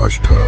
आष्टा।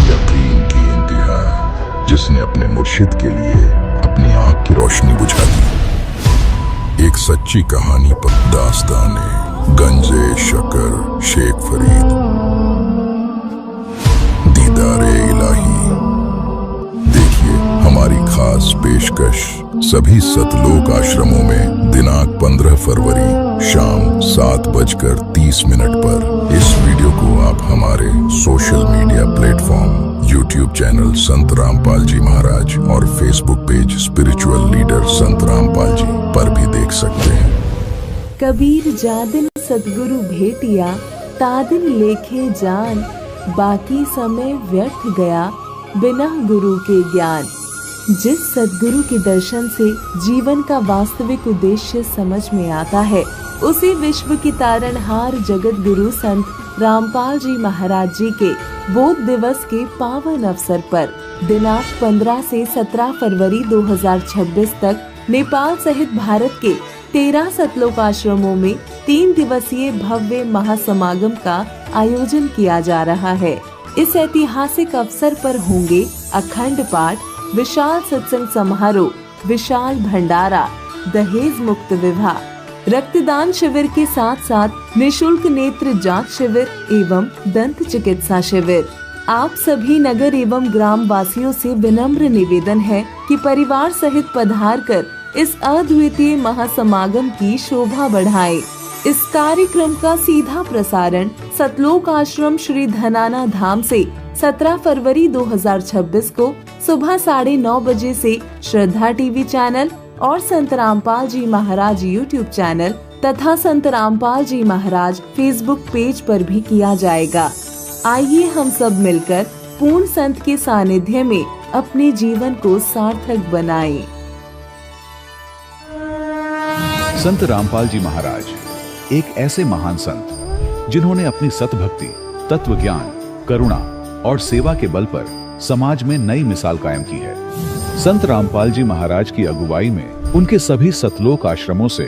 यकीन की इंतहा, जिसने अपने मुर्शिद के लिए अपनी आंख की रोशनी बुझा दी। एक सच्ची कहानी पर दास्ताने गंजे शकर शेख फरीद। दीदारे इलाही। देखिए हमारी खास पेशकश सभी सतलोक आश्रमों में दिनांक 15 फरवरी शाम 7:30 पर। इस वीडियो को आप हमारे social media platform YouTube channel संत रामपाल जी महाराज और फेसबुक पेज स्पिरिचुअल लीडर संत रामपाल जी पर भी देख सकते हैं। कबीर जादिन सतगुरु भेटिया, तादिन लेखे जान, बाकी समय व्यर्थ गया बिना गुरु के ज्ञान। जिस सद्गुरु के दर्शन से जीवन का वास्तविक उद्देश्य समझ में आता है, उसी विश्व की तारणहार जगत गुरु संत रामपाल जी महाराज जी के बोध दिवस के पावन अवसर पर दिनांक 15 से 17 फरवरी 2026 तक नेपाल सहित भारत के 13 सतलोक आश्रमों में 3 दिवसीय भव्य महासमागम का आयोजन किया जा रहा है। इस ऐतिहासिक अवसर पर होंगे अखंड पाठ, विशाल सत्संग समारोह, विशाल भंडारा, दहेज मुक्त विवाह, रक्तदान शिविर के साथ साथ निशुल्क नेत्र जांच शिविर एवं दंत चिकित्सा शिविर। आप सभी नगर एवं ग्राम वासियों से विनम्र निवेदन है कि परिवार सहित पधार कर इस अद्वितीय महासमागम की शोभा बढ़ाएं। इस कार्यक्रम का सीधा प्रसारण सतलोक आश्रम श्री धनाना धाम से 17 फरवरी 2026 को सुबह 9:30 बजे से श्रद्धा टीवी चैनल और संत रामपाल जी महाराज यूट्यूब चैनल तथा संत रामपाल जी महाराज फेसबुक पेज पर भी किया जाएगा। आइए हम सब मिलकर पूर्ण संत के सानिध्य में अपने जीवन को सार्थक बनाएं। संत रामपाल जी महाराज एक ऐसे महान संत जिन्होंने अपनी सतभक्ति, तत्व ज्ञान, करुणा और सेवा के बल पर समाज में नई मिसाल कायम की है। संत रामपाल जी महाराज की अगुवाई में उनके सभी सतलोक आश्रमों से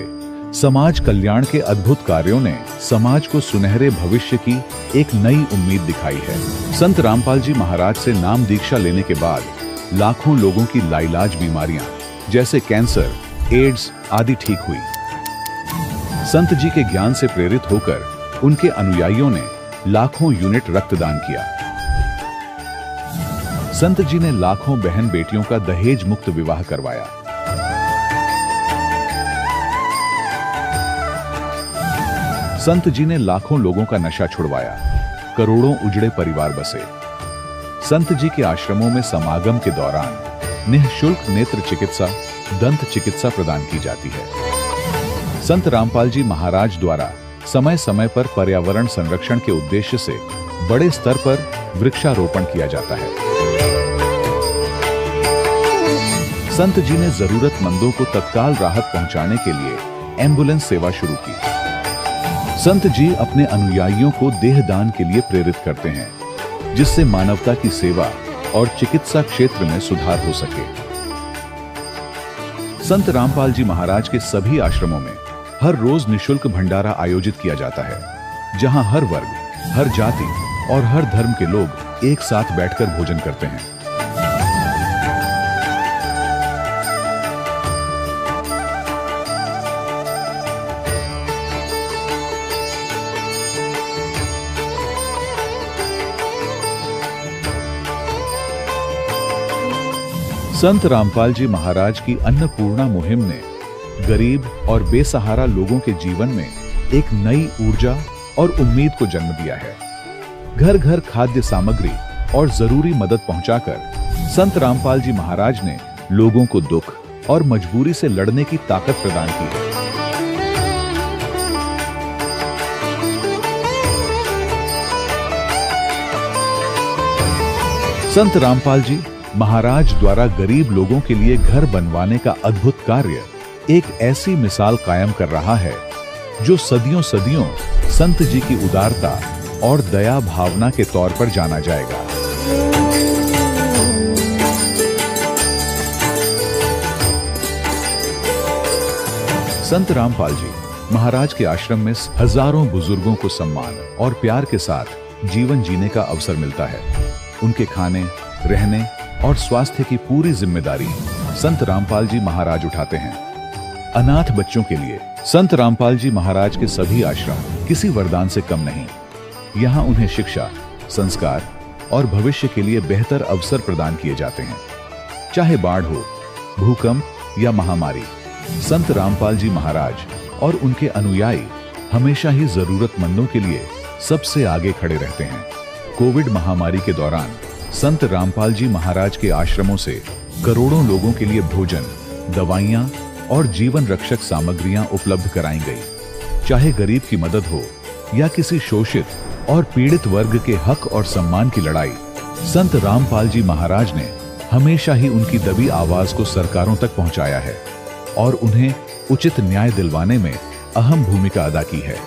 समाज कल्याण के अद्भुत कार्यों ने समाज को सुनहरे भविष्य की एक नई उम्मीद दिखाई है। संत रामपाल जी महाराज से नाम दीक्षा लेने के बाद लाखों लोगों की लाइलाज बीमारियां जैसे कैंसर, एड्स आदि ठीक हुई। संत जी के ज्ञान से प्रेरित होकर उनके अनुयायियों ने लाखों यूनिट रक्तदान किया। संत जी ने लाखों बहन बेटियों का दहेज मुक्त विवाह करवाया। संत जी ने लाखों लोगों का नशा छुड़वाया, करोड़ों उजड़े परिवार बसे। संत जी के आश्रमों में समागम के दौरान निःशुल्क नेत्र चिकित्सा, दंत चिकित्सा प्रदान की जाती है। संत रामपाल जी महाराज द्वारा समय समय पर पर्यावरण संरक्षण के उद्देश्य से बड़े स्तर पर वृक्षारोपण किया जाता है। संत जी ने जरूरतमंदों को तत्काल राहत पहुंचाने के लिए एम्बुलेंस सेवा शुरू की। संत जी अपने अनुयायियों को देहदान के लिए प्रेरित करते हैं, जिससे मानवता की सेवा और चिकित्सा क्षेत्र में सुधार हो सके। संत रामपाल जी महाराज के सभी आश्रमों में हर रोज निशुल्क भंडारा आयोजित किया जाता है, जहां हर वर्ग, हर जाति और हर धर्म के लोग एक साथ बैठकर भोजन करते हैं। संत रामपाल जी महाराज की अन्नपूर्णा मुहिम ने गरीब और बेसहारा लोगों के जीवन में एक नई ऊर्जा और उम्मीद को जन्म दिया है। घर घर खाद्य सामग्री और जरूरी मदद पहुंचाकर संत रामपाल जी महाराज ने लोगों को दुख और मजबूरी से लड़ने की ताकत प्रदान की है। संत रामपाल जी महाराज द्वारा गरीब लोगों के लिए घर बनवाने का अद्भुत कार्य एक ऐसी मिसाल कायम कर रहा है जो सदियों सदियों संत जी की उदारता और दया भावना के तौर पर जाना जाएगा। संत रामपाल जी महाराज के आश्रम में हजारों बुजुर्गों को सम्मान और प्यार के साथ जीवन जीने का अवसर मिलता है। उनके खाने, रहने और स्वास्थ्य की पूरी जिम्मेदारी संत रामपाल जी महाराज उठाते हैं। अनाथ बच्चों के लिए संत रामपाल जी महाराज के सभी आश्रम किसी वरदान से कम नहीं। यहाँ उन्हें शिक्षा, संस्कार और भविष्य के लिए बेहतर अवसर प्रदान किए जाते हैं। चाहे बाढ़ हो, भूकंप या महामारी, संत रामपाल जी महाराज और उनके अनुयायी हमेशा ही जरूरतमंदों के लिए सबसे आगे खड़े रहते हैं। कोविड महामारी के दौरान संत रामपाल जी महाराज के आश्रमों से करोड़ों लोगों के लिए भोजन, दवाइयां और जीवन रक्षक सामग्रियां उपलब्ध कराई गई। चाहे गरीब की मदद हो या किसी शोषित और पीड़ित वर्ग के हक और सम्मान की लड़ाई, संत रामपाल जी महाराज ने हमेशा ही उनकी दबी आवाज को सरकारों तक पहुंचाया है और उन्हें उचित न्याय दिलवाने में अहम भूमिका अदा की है।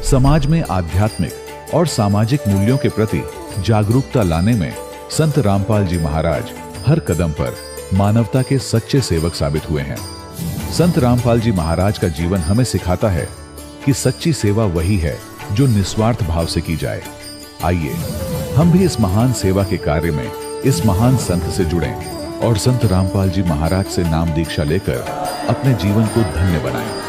समाज में आध्यात्मिक और सामाजिक मूल्यों के प्रति जागरूकता लाने में संत रामपाल जी महाराज हर कदम पर मानवता के सच्चे सेवक साबित हुए हैं। संत रामपाल जी महाराज का जीवन हमें सिखाता है कि सच्ची सेवा वही है जो निस्वार्थ भाव से की जाए। आइए हम भी इस महान सेवा के कार्य में इस महान संत से जुड़ें और संत रामपाल जी महाराज से नाम दीक्षा लेकर अपने जीवन को धन्य बनाएं।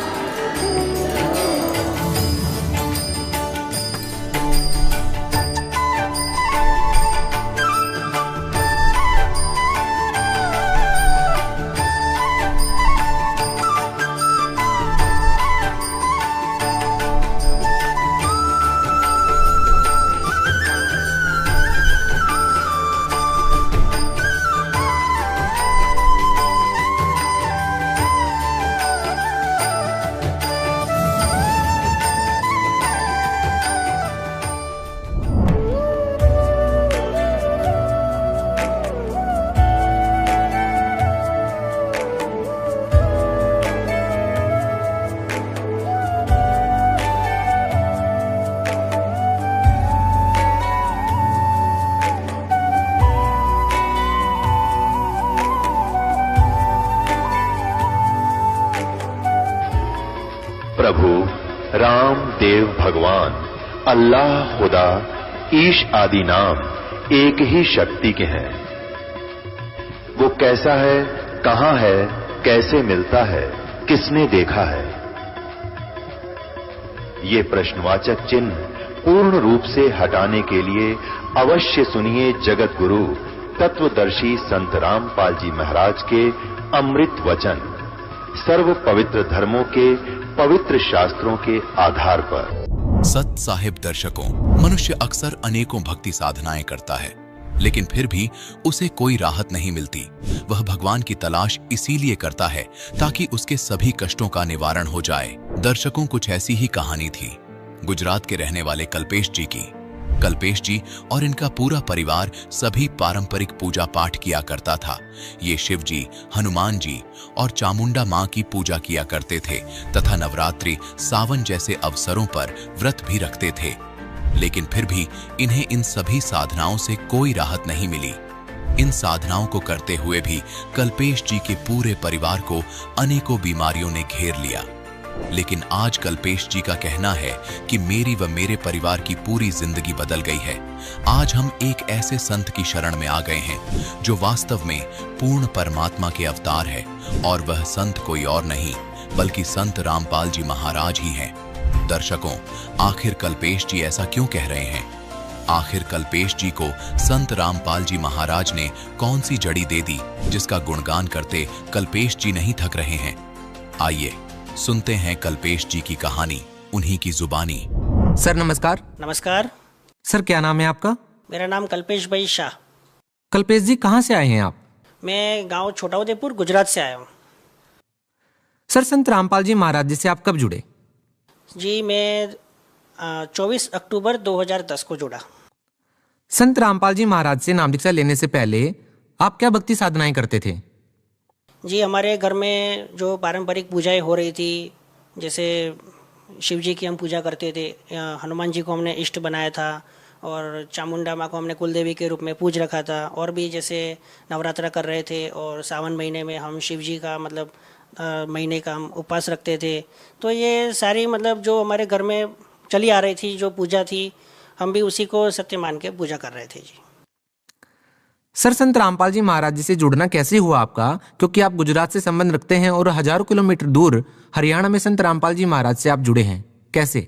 प्रभु राम देव भगवान अल्लाह खुदा ईश आदि नाम एक ही शक्ति के हैं। वो कैसा है, कहां है, कैसे मिलता है, किसने देखा है? ये प्रश्नवाचक चिन्ह पूर्ण रूप से हटाने के लिए अवश्य सुनिए जगत गुरु तत्वदर्शी संत रामपाल जी महाराज के अमृत वचन, सर्व पवित्र धर्मों के पवित्र शास्त्रों के आधार पर। सत साहिब दर्शकों, मनुष्य अक्सर अनेकों भक्ति साधनाएं करता है, लेकिन फिर भी उसे कोई राहत नहीं मिलती। वह भगवान की तलाश इसीलिए करता है ताकि उसके सभी कष्टों का निवारण हो जाए। दर्शकों, कुछ ऐसी ही कहानी थी गुजरात के रहने वाले कल्पेश जी की। कल्पेश जी और इनका पूरा परिवार सभी पारंपरिक पूजा पाठ किया करता था। ये शिव जी, हनुमान जी और चामुंडा मां की पूजा किया करते थे तथा नवरात्रि, सावन जैसे अवसरों पर व्रत भी रखते थे। लेकिन फिर भी इन्हें इन सभी साधनाओं से कोई राहत नहीं मिली। इन साधनाओं को करते हुए भी कल्पेश जी के पूरे परिवार को अनेकों बीमारियों ने घेर लिया। लेकिन आज कल्पेश जी का कहना है कि मेरी व मेरे परिवार की पूरी जिंदगी बदल गई है। आज हम एक ऐसे संत की शरण में आ गए हैं जो वास्तव में पूर्ण परमात्मा के अवतार है, और वह संत कोई और नहीं बल्कि संत रामपाल जी महाराज ही हैं। दर्शकों, आखिर कल्पेश जी ऐसा क्यों कह रहे हैं? आखिर कल्पेश जी को संत रामपाल जी महाराज ने कौन सी जड़ी दे दी जिसका गुणगान करते कल्पेश जी नहीं थक रहे हैं? आइए सुनते हैं कल्पेश जी की कहानी उन्हीं की जुबानी। सर नमस्कार। नमस्कार। सर क्या नाम है आपका? मेरा नाम कल्पेश भाई शाह। कल्पेश जी कहाँ से आए हैं आप? मैं गांव छोटाउदेपुर गुजरात से आया हूँ। सर संत रामपाल जी महाराज जी से आप कब जुड़े? जी मैं 24 अक्टूबर 2010 को जुड़ा। संत रामपाल जी महाराज से नाम दीक्षा लेने से पहले आप क्या भक्ति साधनाएं करते थे? जी, हमारे घर में जो पारंपरिक पूजाएं हो रही थी, जैसे शिव जी की हम पूजा करते थे, हनुमान जी को हमने इष्ट बनाया था और चामुंडा माँ को हमने कुलदेवी के रूप में पूज रखा था। और भी जैसे नवरात्रा कर रहे थे और सावन महीने में हम शिव जी का मतलब महीने का हम उपवास रखते थे। तो ये सारी मतलब जो हमारे घर में चली आ रही थी जो पूजा थी, हम भी उसी को सत्य मान के पूजा कर रहे थे। जी सर, संत रामपाल जी महाराज जी से जुड़ना कैसे हुआ आपका? क्योंकि आप गुजरात से संबंध रखते हैं और हजारों किलोमीटर दूर हरियाणा में संत रामपाल जी महाराज से आप जुड़े हैं, कैसे?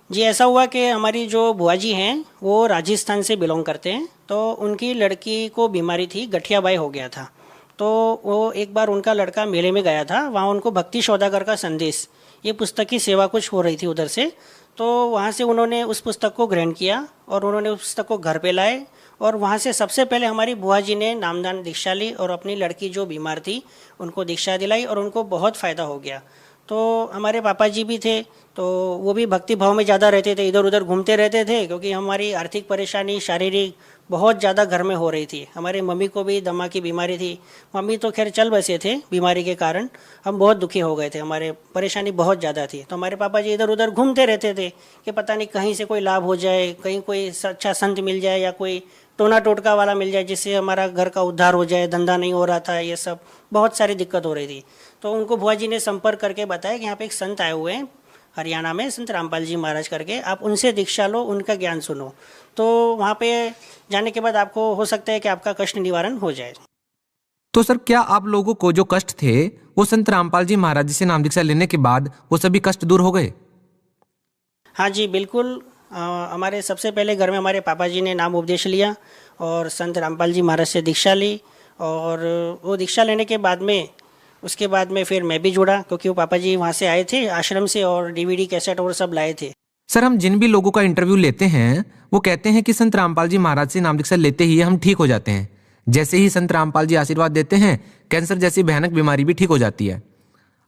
जी, ऐसा हुआ कि हमारी जो बुआ जी हैं वो राजस्थान से बिलोंग करते हैं। तो उनकी लड़की को बीमारी थी, गठियाबाई हो गया था। तो वो एक बार उनका लड़का मेले में गया था, वहाँ उनको भक्ति सौदागर का संदेश ये पुस्तक की सेवा कुछ हो रही थी उधर से। तो वहाँ से उन्होंने उस पुस्तक को ग्रहण किया और उन्होंने उस पुस्तक को घर पे लाए और वहाँ से सबसे पहले हमारी बुआ जी ने नामदान दीक्षा ली और अपनी लड़की जो बीमार थी उनको दीक्षा दिलाई और उनको बहुत फ़ायदा हो गया। तो हमारे पापा जी भी थे, तो वो भी भक्ति भाव में ज़्यादा रहते थे, इधर उधर घूमते रहते थे, क्योंकि हमारी आर्थिक परेशानी शारीरिक बहुत ज़्यादा घर में हो रही थी। हमारी मम्मी को भी दमा की बीमारी थी। मम्मी तो खैर चल बसे थे, बीमारी के कारण हम बहुत दुखी हो गए थे, हमारे परेशानी बहुत ज़्यादा थी। तो हमारे पापा जी इधर उधर घूमते रहते थे कि पता नहीं कहीं से कोई लाभ हो जाए, कहीं कोई अच्छा संत मिल जाए या कोई टोना टोटका वाला मिल जाए जिससे हमारा घर का उद्धार हो जाए, धंधा नहीं हो रहा था, ये सब बहुत सारी दिक्कत हो रही थी। तो उनको बुआ जी ने संपर्क करके बताया कि यहाँ पे एक संत आए हुए हैं हरियाणा में, संत रामपाल जी महाराज करके, आप उनसे दीक्षा लो, उनका ज्ञान सुनो। तो वहाँ पे जाने के बाद आपको हो सकता है कि आपका कष्ट निवारण हो जाए। तो सर, क्या आप लोगों को जो कष्ट थे वो संत रामपाल जी महाराज जी से नाम दीक्षा लेने के बाद वो सभी कष्ट दूर हो गए? हाँ जी, बिल्कुल। हमारे सबसे पहले घर में हमारे पापा जी ने नाम उपदेश लिया और संत रामपाल जी महाराज से दीक्षा ली। और वो दीक्षा लेने के बाद में उसके बाद में फिर मैं भी जुड़ा, क्योंकि वो पापा जी वहाँ से आए थे आश्रम से और डीवीडी कैसेट और सब लाए थे। सर, हम जिन भी लोगों का इंटरव्यू लेते हैं वो कहते हैं कि संत रामपाल जी महाराज से नाम दीक्षा लेते ही हम ठीक हो जाते हैं। जैसे ही संत रामपाल जी आशीर्वाद देते हैं, कैंसर जैसी भयानक बीमारी भी ठीक हो जाती है।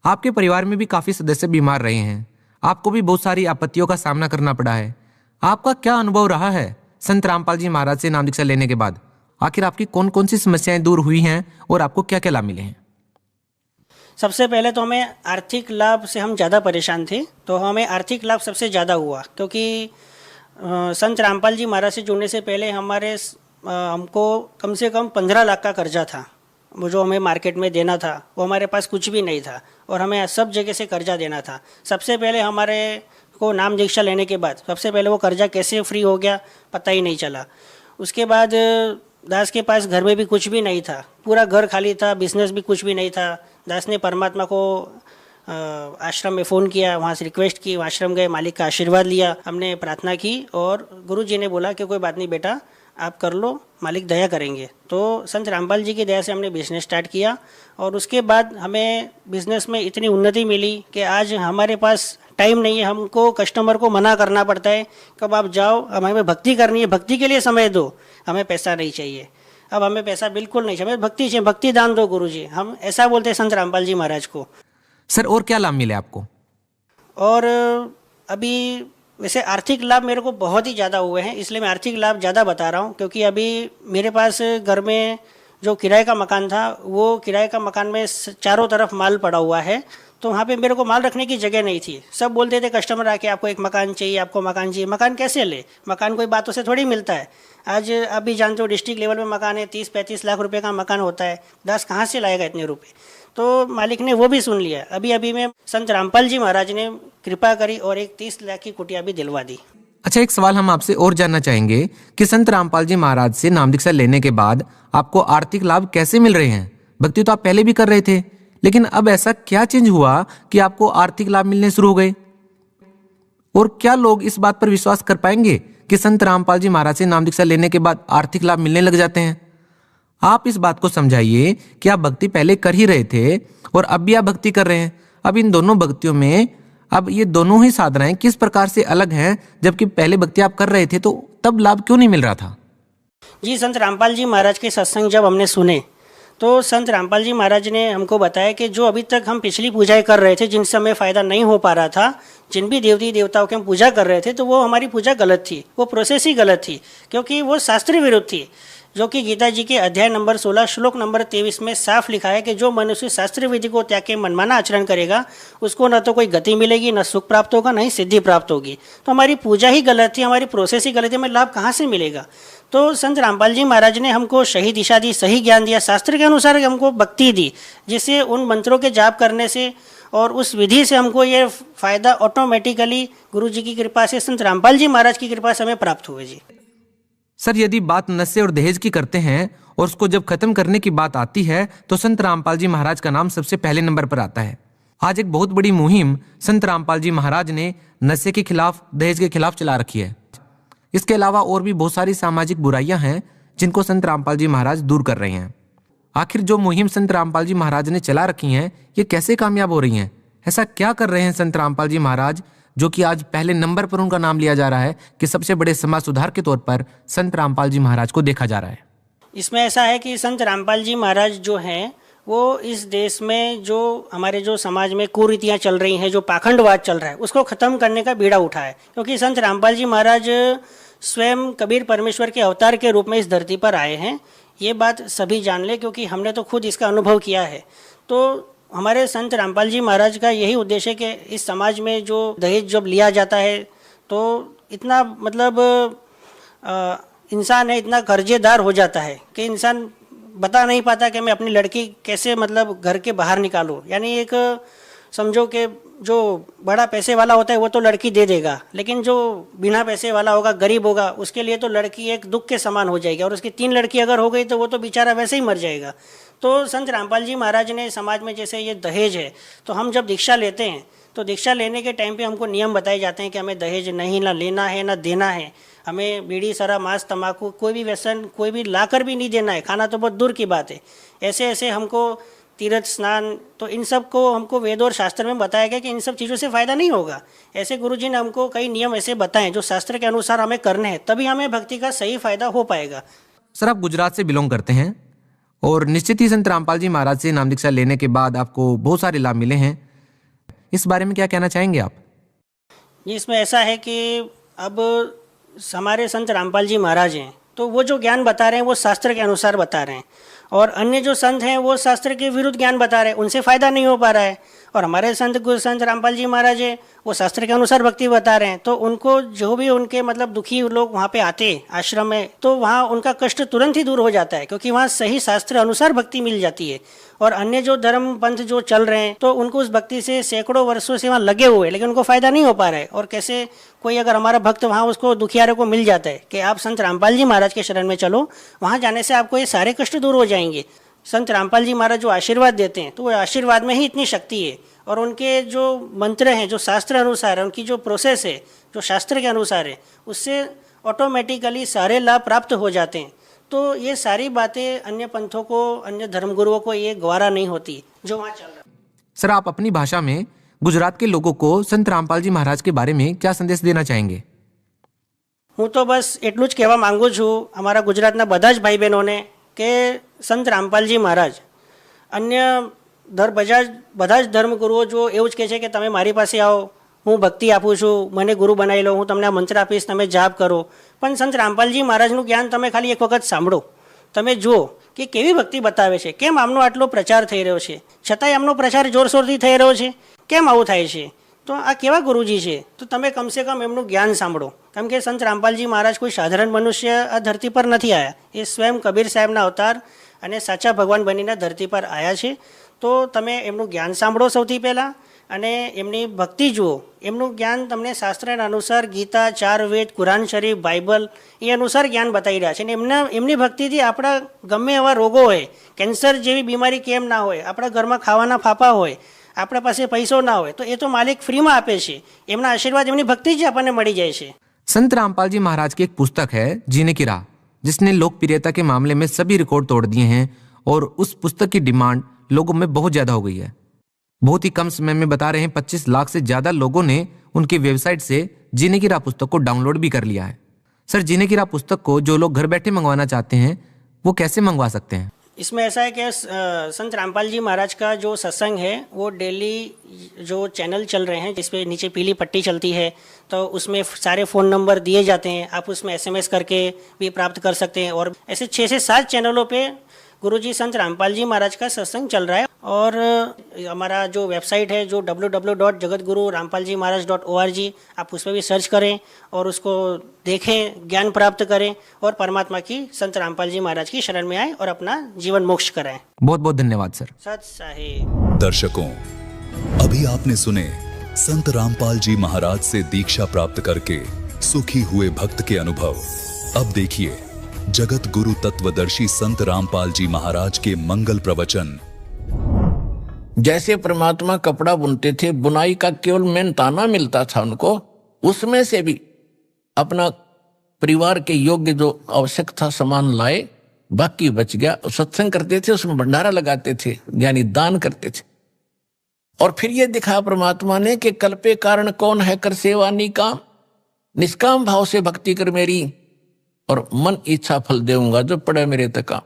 आपके परिवार में भी काफी सदस्य बीमार रहे हैं, आपको भी बहुत सारी आपत्तियों का सामना करना पड़ा है। आपका क्या अनुभव रहा है संत रामपाल जी महाराज से नाम दीक्षा लेने के बाद? आखिर आपकी कौन कौन सी समस्याएं दूर हुई हैं और आपको क्या क्या लाभ मिले हैं? सबसे पहले तो हमें आर्थिक लाभ से हम ज़्यादा परेशान थे, तो हमें आर्थिक लाभ सबसे ज़्यादा हुआ, क्योंकि संत रामपाल जी महाराज से जुड़ने से पहले हमको कम से कम 15 लाख का कर्जा था। वो जो हमें मार्केट में देना था वो हमारे पास कुछ भी नहीं था और हमें सब जगह से कर्जा देना था। सबसे पहले हमारे को नाम दीक्षा लेने के बाद सबसे पहले वो कर्जा कैसे फ्री हो गया पता ही नहीं चला। उसके बाद दास के पास घर में भी कुछ भी नहीं था, पूरा घर खाली था, बिजनेस भी कुछ भी नहीं था। दास ने परमात्मा को आश्रम में फ़ोन किया, वहाँ से रिक्वेस्ट की, आश्रम गए, मालिक का आशीर्वाद लिया, हमने प्रार्थना की और गुरु जी ने बोला कि कोई बात नहीं बेटा, आप कर लो, मालिक दया करेंगे। तो संत रामपाल जी की दया से हमने बिज़नेस स्टार्ट किया और उसके बाद हमें बिज़नेस में इतनी उन्नति मिली कि आज हमारे पास टाइम नहीं है, हमको कस्टमर को मना करना पड़ता है, कब आप जाओ, अब हमें भक्ति करनी है, भक्ति के लिए समय दो, हमें पैसा नहीं चाहिए। अब हमें पैसा बिल्कुल नहीं चाहिए, हमें भक्ति चाहिए, भक्ति दान दो गुरुजी, हम ऐसा बोलते हैं संत रामपाल जी महाराज को। सर, और क्या लाभ मिले आपको? और अभी वैसे आर्थिक लाभ मेरे को बहुत ही ज़्यादा हुए हैं, इसलिए मैं आर्थिक लाभ ज़्यादा बता रहा हूँ, क्योंकि अभी मेरे पास घर में जो किराए का मकान था, वो किराए का मकान में चारों तरफ माल पड़ा हुआ है, तो वहाँ पे मेरे को माल रखने की जगह नहीं थी। सब बोलते थे कस्टमर आके, आपको एक मकान चाहिए, आपको मकान चाहिए। मकान कैसे ले? मकान कोई बातों से थोड़ी मिलता है। आज आप भी जानते हो डिस्ट्रिक्ट लेवल में मकान है, 30-35 लाख रुपए का मकान होता है, दास कहाँ से लाएगा इतने रुपए? तो मालिक ने वो भी सुन लिया। अभी में संत रामपाल जी महाराज ने कृपा करी और एक 30 लाख की कुटिया भी दिलवा दी। अच्छा, एक सवाल हम आपसे और जानना चाहेंगे कि संत रामपाल जी महाराज से नाम दीक्षा लेने के बाद आपको आर्थिक लाभ कैसे मिल रहे हैं? भक्ति तो आप पहले भी कर रहे थे, लेकिन अब ऐसा क्या चेंज हुआ कि आपको आर्थिक लाभ मिलने शुरू हो गए? और क्या लोग इस बात पर विश्वास कर पाएंगे कि संत रामपाल जी महाराज से नाम दीक्षा लेने के बाद आर्थिक लाभ मिलने लग जाते हैं? आप इस बात को समझाइए कि आप भक्ति पहले कर ही रहे थे और अब भी आप भक्ति कर रहे हैं। अब इन दोनों भक्तियों में अब ये दोनों ही साधनाएं किस प्रकार से अलग हैं, जबकि पहले भक्ति आप कर रहे थे तो तब लाभ क्यों नहीं मिल रहा था? जी, संत रामपाल जी महाराज के सत्संग जब हमने सुने तो संत रामपाल जी महाराज ने हमको बताया कि जो अभी तक हम पिछली पूजाएं कर रहे थे, जिनसे हमें फ़ायदा नहीं हो पा रहा था, जिन भी देवती देवताओं की हम पूजा कर रहे थे तो वो हमारी पूजा गलत थी, वो प्रोसेस ही गलत थी, क्योंकि वो शास्त्र विरुद्ध थी। जो कि गीता जी के अध्याय नंबर 16 श्लोक नंबर 23 में साफ लिखा है कि जो मनुष्य शास्त्र विधि को त्याग के मनमाना आचरण करेगा उसको न तो कोई गति मिलेगी, न सुख प्राप्त होगा, न ही सिद्धि प्राप्त होगी। तो हमारी पूजा ही गलत थी, हमारी प्रोसेस ही गलत थी, हमें लाभ कहाँ से मिलेगा। तो संत रामपाल जी महाराज ने हमको सही दिशा दी, सही ज्ञान दिया, शास्त्र के अनुसार हमको भक्ति दी, जिससे उन मंत्रों के जाप करने से और उस विधि से हमको ये फायदा ऑटोमेटिकली गुरु जी की कृपा से, संत रामपाल जी महाराज की कृपा से हमें प्राप्त हुए जी। सर, यदि बात नशे और दहेज की करते हैं और उसको जब खत्म करने की बात आती है तो संत रामपाल जी महाराज का नाम सबसे पहले नंबर पर आता है। आज एक बहुत बड़ी मुहिम संत रामपाल जी महाराज ने नशे के खिलाफ, दहेज के खिलाफ चला रखी है। इसके अलावा और भी बहुत सारी सामाजिक बुराइयां हैं जिनको संत रामपाल जी महाराज दूर कर रहे हैं। आखिर जो मुहिम संत रामपाल जी महाराज ने चला रखी है ये कैसे कामयाब हो रही हैं? ऐसा क्या कर रहे हैं संत रामपाल जी महाराज जो कि आज पहले नंबर पर उनका नाम लिया जा रहा है कि सबसे बड़े समाज सुधार के तौर पर संत रामपाल जी महाराज को देखा जा रहा है? इसमें ऐसा है कि संत रामपाल जी महाराज जो हैं वो इस देश में जो हमारे जो समाज में कुरीतियाँ चल रही हैं, जो पाखंडवाद चल रहा है, उसको ख़त्म करने का बीड़ा उठाया। क्योंकि संत रामपाल जी महाराज स्वयं कबीर परमेश्वर के अवतार के रूप में इस धरती पर आए हैं, ये बात सभी जान ले, क्योंकि हमने तो खुद इसका अनुभव किया है। तो हमारे संत रामपाल जी महाराज का यही उद्देश्य है कि इस समाज में जो दहेज जब लिया जाता है तो इतना मतलब इंसान है इतना कर्जेदार हो जाता है कि इंसान बता नहीं पाता कि मैं अपनी लड़की कैसे मतलब घर के बाहर निकालूं। यानी एक समझो कि जो बड़ा पैसे वाला होता है वो तो लड़की दे देगा, लेकिन जो बिना पैसे वाला होगा, गरीब होगा, उसके लिए तो लड़की एक दुख के समान हो जाएगी, और उसकी 3 लड़की अगर हो गई तो वो तो बेचारा वैसे ही मर जाएगा। तो संत रामपाल जी महाराज ने समाज में जैसे ये दहेज है, तो हम जब दीक्षा लेते हैं तो दीक्षा लेने के टाइम पे हमको नियम बताए जाते हैं कि हमें दहेज नहीं ना लेना है ना देना है, हमें बीड़ी शराब मांस तंबाकू कोई भी व्यसन कोई भी लाकर भी नहीं देना है, खाना तो बहुत दूर की बात है। ऐसे ऐसे हमको तीर्थ स्नान, तो इन सब को हमको वेद और शास्त्र में बताया गया कि इन सब चीज़ों से फ़ायदा नहीं होगा। ऐसे गुरुजी ने हमको कई नियम ऐसे बताएं जो शास्त्र के अनुसार हमें करने हैं, तभी हमें भक्ति का सही फ़ायदा हो पाएगा। सर, आप गुजरात से बिलोंग करते हैं और निश्चित ही संत रामपाल जी महाराज से नाम दीक्षा लेने के बाद आपको बहुत सारे लाभ मिले हैं, इस बारे में क्या कहना चाहेंगे आप? जी, इसमें ऐसा है कि अब हमारे संत रामपाल जी महाराज हैं तो वो जो ज्ञान बता रहे हैं वो शास्त्र के अनुसार बता रहे हैं, और अन्य जो संत हैं वो शास्त्र के विरुद्ध ज्ञान बता रहे हैं, उनसे फ़ायदा नहीं हो पा रहा है। और हमारे संत रामपाल जी महाराज है वो शास्त्र के अनुसार भक्ति बता रहे हैं, तो उनको जो भी उनके मतलब दुखी लोग वहाँ पे आते आश्रम में, तो वहाँ उनका कष्ट तुरंत ही दूर हो जाता है, क्योंकि वहाँ सही शास्त्र अनुसार भक्ति मिल जाती है। और अन्य जो धर्म पंथ जो चल रहे हैं तो उनको उस भक्ति से सैकड़ों वर्षों से वहाँ लगे हुए, लेकिन उनको फ़ायदा नहीं हो पा रहा है। और कैसे कोई अगर हमारा भक्त वहाँ उसको दुखियारे को मिल जाता है कि आप संत रामपाल जी महाराज के शरण में चलो, वहाँ जाने से आपको ये सारे कष्ट दूर हो जाएंगे। संत रामपाल जी महाराज जो आशीर्वाद देते हैं तो वो आशीर्वाद में ही इतनी शक्ति है, और उनके जो मंत्र हैं जो शास्त्र अनुसार है, उनकी जो प्रोसेस है जो शास्त्र के अनुसार है, उससे ऑटोमेटिकली सारे लाभ प्राप्त हो जाते हैं। तो ये सारी बातें अन्य पंथों को, अन्य धर्मगुरुओं को ये गवारा नहीं होती जो वहाँ चल रहा है। सर, आप अपनी भाषा में गुजरात के लोगों को संत रामपाल जी महाराज के बारे में क्या संदेश देना चाहेंगे? હું તો બસ એટલું જ કહેવા માંગુ છું અમારા ગુજરાતના બધા જ ભાઈ બહેનોને કે સંત રામપાલજી મહારાજ અન્ય બધા જ ધર્મગુરુઓ જો એવું જ કહે છે કે તમે મારી પાસે આવો, હું ભક્તિ આપું છું, મને ગુરુ બનાવી લો, હું તમને આ મંત્ર આપીશ, તમે જાપ કરો, પણ સંત રામપાલજી મહારાજનું જ્ઞાન તમે ખાલી એક વખત સાંભળો, તમે જુઓ કે કેવી ભક્તિ બતાવે છે, કેમ આમનો આટલો પ્રચાર થઈ રહ્યો છે, છતાંય આમનો પ્રચાર જોરશોરથી થઈ રહ્યો છે, કેમ આવું થાય છે? તો આ કેવા ગુરુજી છે? તો તમે કમસે કમ એમનું જ્ઞાન સાંભળો, કેમ કે સંત રામપાલજી મહારાજ કોઈ સાધારણ મનુષ્ય આ ધરતી પર નથી આવ્યા, એ સ્વયં કબીર સાહેબના અવતાર અને સાચા ભગવાન બનીને ધરતી પર આવ્યા છે। તો તમે એમનું જ્ઞાન સાંભળો સૌથી પહેલાં, અને એમની ભક્તિ જુઓ। એમનું જ્ઞાન તમને શાસ્ત્રના અનુસાર ગીતા, 4 વેદ, કુરાન શરીફ, બાઇબલ એ અનુસાર જ્ઞાન બતાવી રહ્યા છે, અને એમની ભક્તિથી આપણા ગમે એવા રોગો હોય, કેન્સર જેવી બીમારી કેમ ના હોય, આપણા ઘરમાં ખાવાના ફાફા હોય, આપણા પાસે પૈસો ના હોય, તો એ તો માલિક ફ્રીમાં આપે છે, એમના આશીર્વાદ એમની ભક્તિ જ આપણને મળી જાય છે। संत रामपाल जी महाराज की एक पुस्तक है जीने की राह, जिसने लोकप्रियता के मामले में सभी रिकॉर्ड तोड़ दिए हैं, और उस पुस्तक की डिमांड लोगों में बहुत ज्यादा हो गई है। बहुत ही कम समय में बता रहे हैं 25 लाख से ज्यादा लोगों ने उनकी वेबसाइट से जीने की राह पुस्तक को डाउनलोड भी कर लिया है। सर, जीने की राह पुस्तक को जो लोग घर बैठे मंगवाना चाहते हैं वो कैसे मंगवा सकते हैं? इसमें ऐसा है कि संत रामपाल जी महाराज का जो सत्संग है वो डेली जो चैनल चल रहे हैं जिस पे नीचे पीली पट्टी चलती है, तो उसमें सारे फ़ोन नंबर दिए जाते हैं, आप उसमें SMS करके भी प्राप्त कर सकते हैं। और ऐसे 6 से 7 चैनलों पे गुरुजी संत रामपाल जी महाराज का सत्संग चल रहा है। और हमारा जो वेबसाइट है जो www.jagatguru-rampalji-maharaj.org, आप उस पर भी सर्च करें और उसको देखें, ज्ञान प्राप्त करें और परमात्मा की संत रामपाल जी महाराज की शरण में आए और अपना जीवन मोक्ष कराएं। बहुत बहुत धन्यवाद सर। सत साहिब। दर्शकों, अभी आपने सुने संत रामपाल जी महाराज से दीक्षा प्राप्त करके सुखी हुए भक्त के अनुभव। अब देखिए जगत गुरु तत्वदर्शी संत रामपाल जी महाराज के मंगल प्रवचन। जैसे परमात्मा कपड़ा बुनते थे, बुनाई का केवल मेहनताना मिलता था उनको, उसमें से भी अपना परिवार के योग्य जो आवश्यक था सामान लाए, बाकी बच गया। सत्संग करते थे, उसमें भंडारा लगाते थे, यानी दान करते थे। और फिर ये दिखा परमात्मा ने कि कल्पे कारण कौन है कर सेवा निकाम, निष्काम भाव से भक्ति कर मेरी और मन इच्छा फल देऊंगा जो पड़े मेरे तक।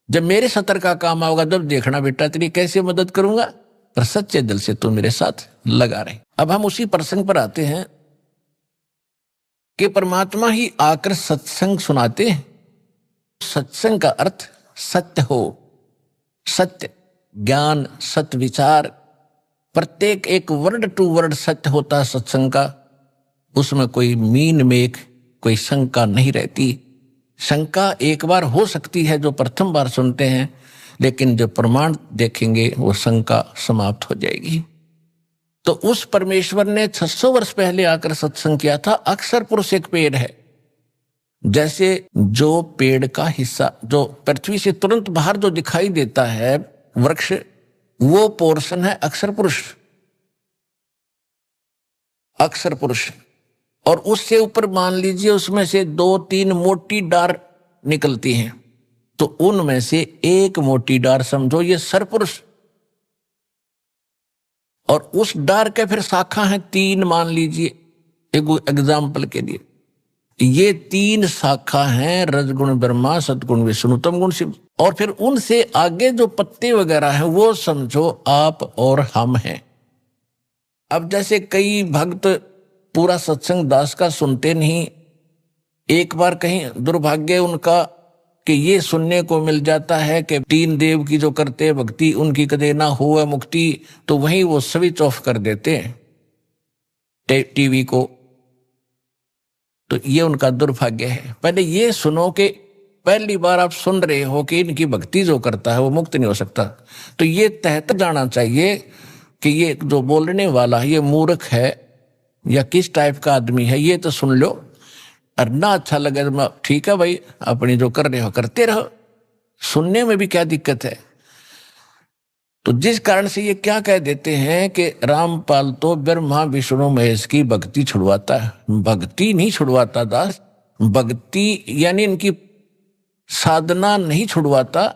जब मेरे सतर का काम आओगा जब देखना बेटा तेरी कैसे मदद करूंगा, पर सच्चे दिल से तू मेरे साथ लगा रहे। अब हम उसी प्रसंग पर आते हैं कि परमात्मा ही आकर सत्संग सुनाते हैं। सत्संग का अर्थ सत्य हो, सत्य ज्ञान, सत्य विचार, प्रत्येक एक वर्ड टू वर्ड सत्य होता है सत्संग का। उसमें कोई मीन मेख, कोई शंका नहीं रहती। शंका एक बार हो सकती है जो प्रथम बार सुनते हैं, लेकिन जब प्रमाण देखेंगे वो शंका समाप्त हो जाएगी। तो उस परमेश्वर ने 600 वर्ष पहले आकर सत्संग किया था। अक्षर पुरुष एक पेड़ है, जैसे जो पेड़ का हिस्सा जो पृथ्वी से तुरंत बाहर जो दिखाई देता है वृक्ष, वो पोर्शन है अक्षर पुरुष, अक्षर पुरुष। और उससे ऊपर मान लीजिए उसमें से 2-3 मोटी डार निकलती हैं, तो उनमें से एक मोटी डार समझो ये सरपुरुष, और उस डार के फिर शाखा है 3 मान लीजिए एक एग्जाम्पल के लिए। ये 3 शाखा हैं रजगुण ब्रह्मा, सतगुण विष्णु, तमगुण शिव। और फिर उनसे आगे जो पत्ते वगैरह हैं वो समझो आप और हम हैं। अब जैसे कई भक्त पूरा सत्संग दास का सुनते नहीं, एक बार कहीं दुर्भाग्य उनका कि ये सुनने को मिल जाता है कि 3 देव की जो करते भक्ति उनकी कदे ना हो मुक्ति, तो वहीं वो स्विच ऑफ कर देते हैं टीवी को। तो ये उनका दुर्भाग्य है। पहले ये सुनो कि पहली बार आप सुन रहे हो कि इनकी भक्ति जो करता है वो मुक्त नहीं हो सकता, तो ये तहत जाना चाहिए कि ये जो बोलने वाला ये मूर्ख है या किस टाइप का आदमी है, ये तो सुन लो। और ना अच्छा लगे तो ठीक है भाई, अपनी जो कर रहे हो करते रहो, सुनने में भी क्या दिक्कत है। तो जिस कारण से ये क्या कह देते हैं कि रामपाल तो ब्रह्मा विष्णु महेश की भक्ति छुड़वाता है। भक्ति नहीं छुड़वाता दास, भक्ति यानी इनकी साधना नहीं छुड़वाता।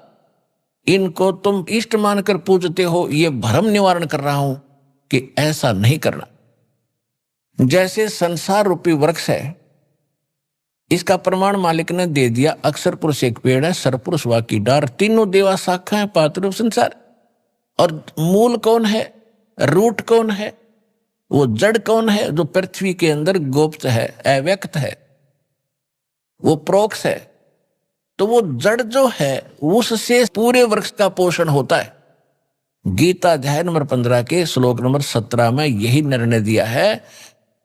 इनको तुम इष्ट मानकर पूजते हो, ये भ्रम निवारण कर रहा हूं कि ऐसा नहीं करना। जैसे संसार रूपी वृक्ष है, इसका प्रमाण मालिक ने दे दिया। अक्षर पुरुष एक पेड़ है, सरपुरुष वा की डार, तीनों देवा शाखा है, पात्र संसार। और मूल कौन है, रूट कौन है, वो जड़ कौन है जो पृथ्वी के अंदर गुप्त है, अव्यक्त है, वो प्रोक्ष है। तो वो जड़ जो है उससे पूरे वृक्ष का पोषण होता है। गीता अध्याय नंबर 15 के श्लोक नंबर 17 में यही निर्णय दिया है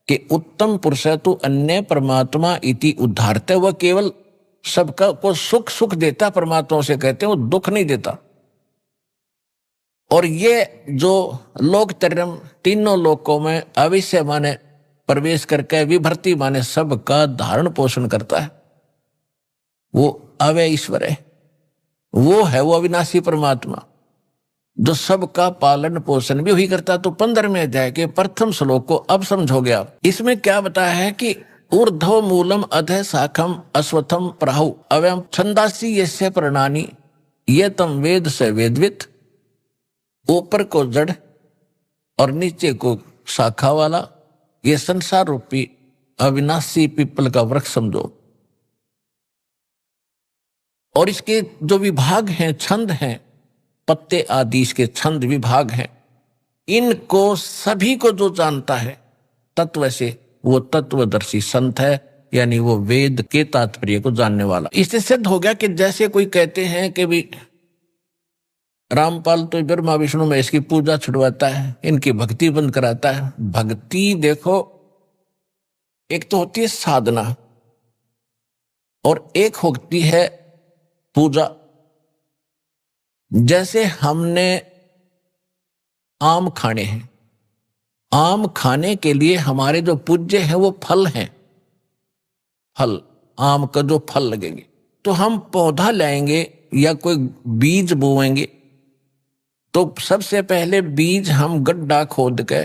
कि उत्तम पुरुष तो अन्य परमात्मा इति उद्धारते। वह केवल सबका को सुख सुख देता, परमात्मा से कहते हैं, वो दुख नहीं देता। और ये जो लोक तरम तीनों लोकों में अविश्य माने प्रवेश करके विभर्ति माने सबका धारण पोषण करता है, वो अव्यय ईश्वर है। वो है वो अविनाशी परमात्मा जो सबका पालन पोषण भी वही करता। तो 15वें अध्याय के प्रथम श्लोक को अब समझोगे आप। इसमें क्या बताया है कि ऊर्ध्व मूलम अधः शाखम अश्वत्थम प्राहु अव्यम छंदासी यस्य प्रणानी ये तम वेद से वेदवित। ऊपर को जड़ और नीचे को शाखा वाला ये संसार रूपी अविनाशी पीपल का वृक्ष समझो। और इसके जो विभाग हैं, छंद हैं, पत्ते आदि इसके छंद विभाग हैं, इनको सभी को जो जानता है तत्व से, वो तत्वदर्शी संत है, यानी वो वेद के तात्पर्य को जानने वाला। इससे सिद्ध हो गया कि जैसे कोई कहते हैं कि भी रामपाल तो ब्रह्मा विष्णु में इसकी पूजा छुड़वाता है, इनकी भक्ति बंद कराता है। भक्ति देखो, एक तो होती है साधना और एक होती है पूजा। जैसे हमने आम खाने हैं, आम खाने के लिए हमारे जो पूज्य हैं वो फल हैं, फल, आम का जो फल लगेंगे, तो हम पौधा लाएंगे या कोई बीज बोएंगे, तो सबसे पहले बीज हम गड्ढा खोद के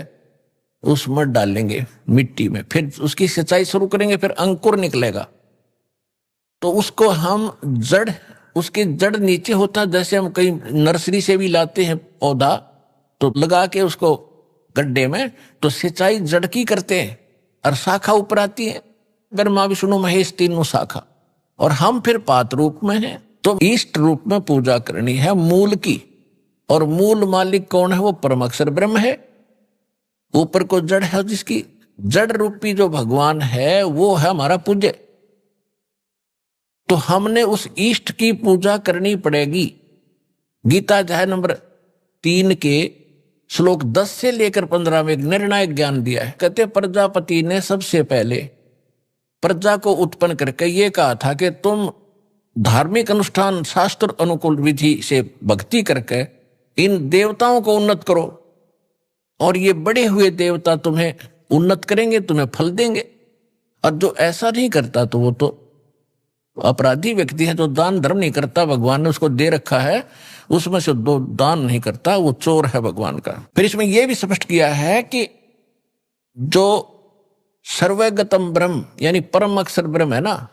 उसमें डालेंगे मिट्टी में, फिर उसकी सिंचाई शुरू करेंगे, फिर अंकुर निकलेगा, तो उसको हम जड़, उसकी जड़ नीचे होता है, जैसे हम कहीं नर्सरी से भी लाते हैं पौधा तो लगा के उसको गड्ढे में, तो सिंचाई जड़ की करते हैं और शाखा ऊपर आती है, ब्रह्मा विष्णु महेश तीनों शाखा, और हम फिर पात रूप में हैं, तो इष्ट रूप में पूजा करनी है मूल की। और मूल मालिक कौन है? वो परम अक्षर ब्रह्म है, ऊपर को जड़ है, जिसकी जड़ रूपी जो भगवान है वो है हमारा पूज्य। तो हमने उस इष्ट की पूजा करनी पड़ेगी। गीता अध्याय नंबर 3 के श्लोक 10 से लेकर 15 में एक निर्णायक ज्ञान दिया है। कहते प्रजापति ने सबसे पहले प्रजा को उत्पन्न करके ये कहा था कि तुम धार्मिक अनुष्ठान शास्त्र अनुकूल विधि से भक्ति करके इन देवताओं को उन्नत करो, और ये बड़े हुए देवता तुम्हें उन्नत करेंगे, तुम्हें फल देंगे। और जो ऐसा नहीं करता तो वो तो अपराधी व्यक्ति है, जो दान धर्म नहीं करता, भगवान ने उसको दे रखा है, उसमें से दो दान नहीं करता, वो चोर है भगवान का। फिर इसमें यह भी स्पष्ट किया है कि जो सर्वगतम ब्रह्म यानी परम अक्षर ब्रह्म है ना,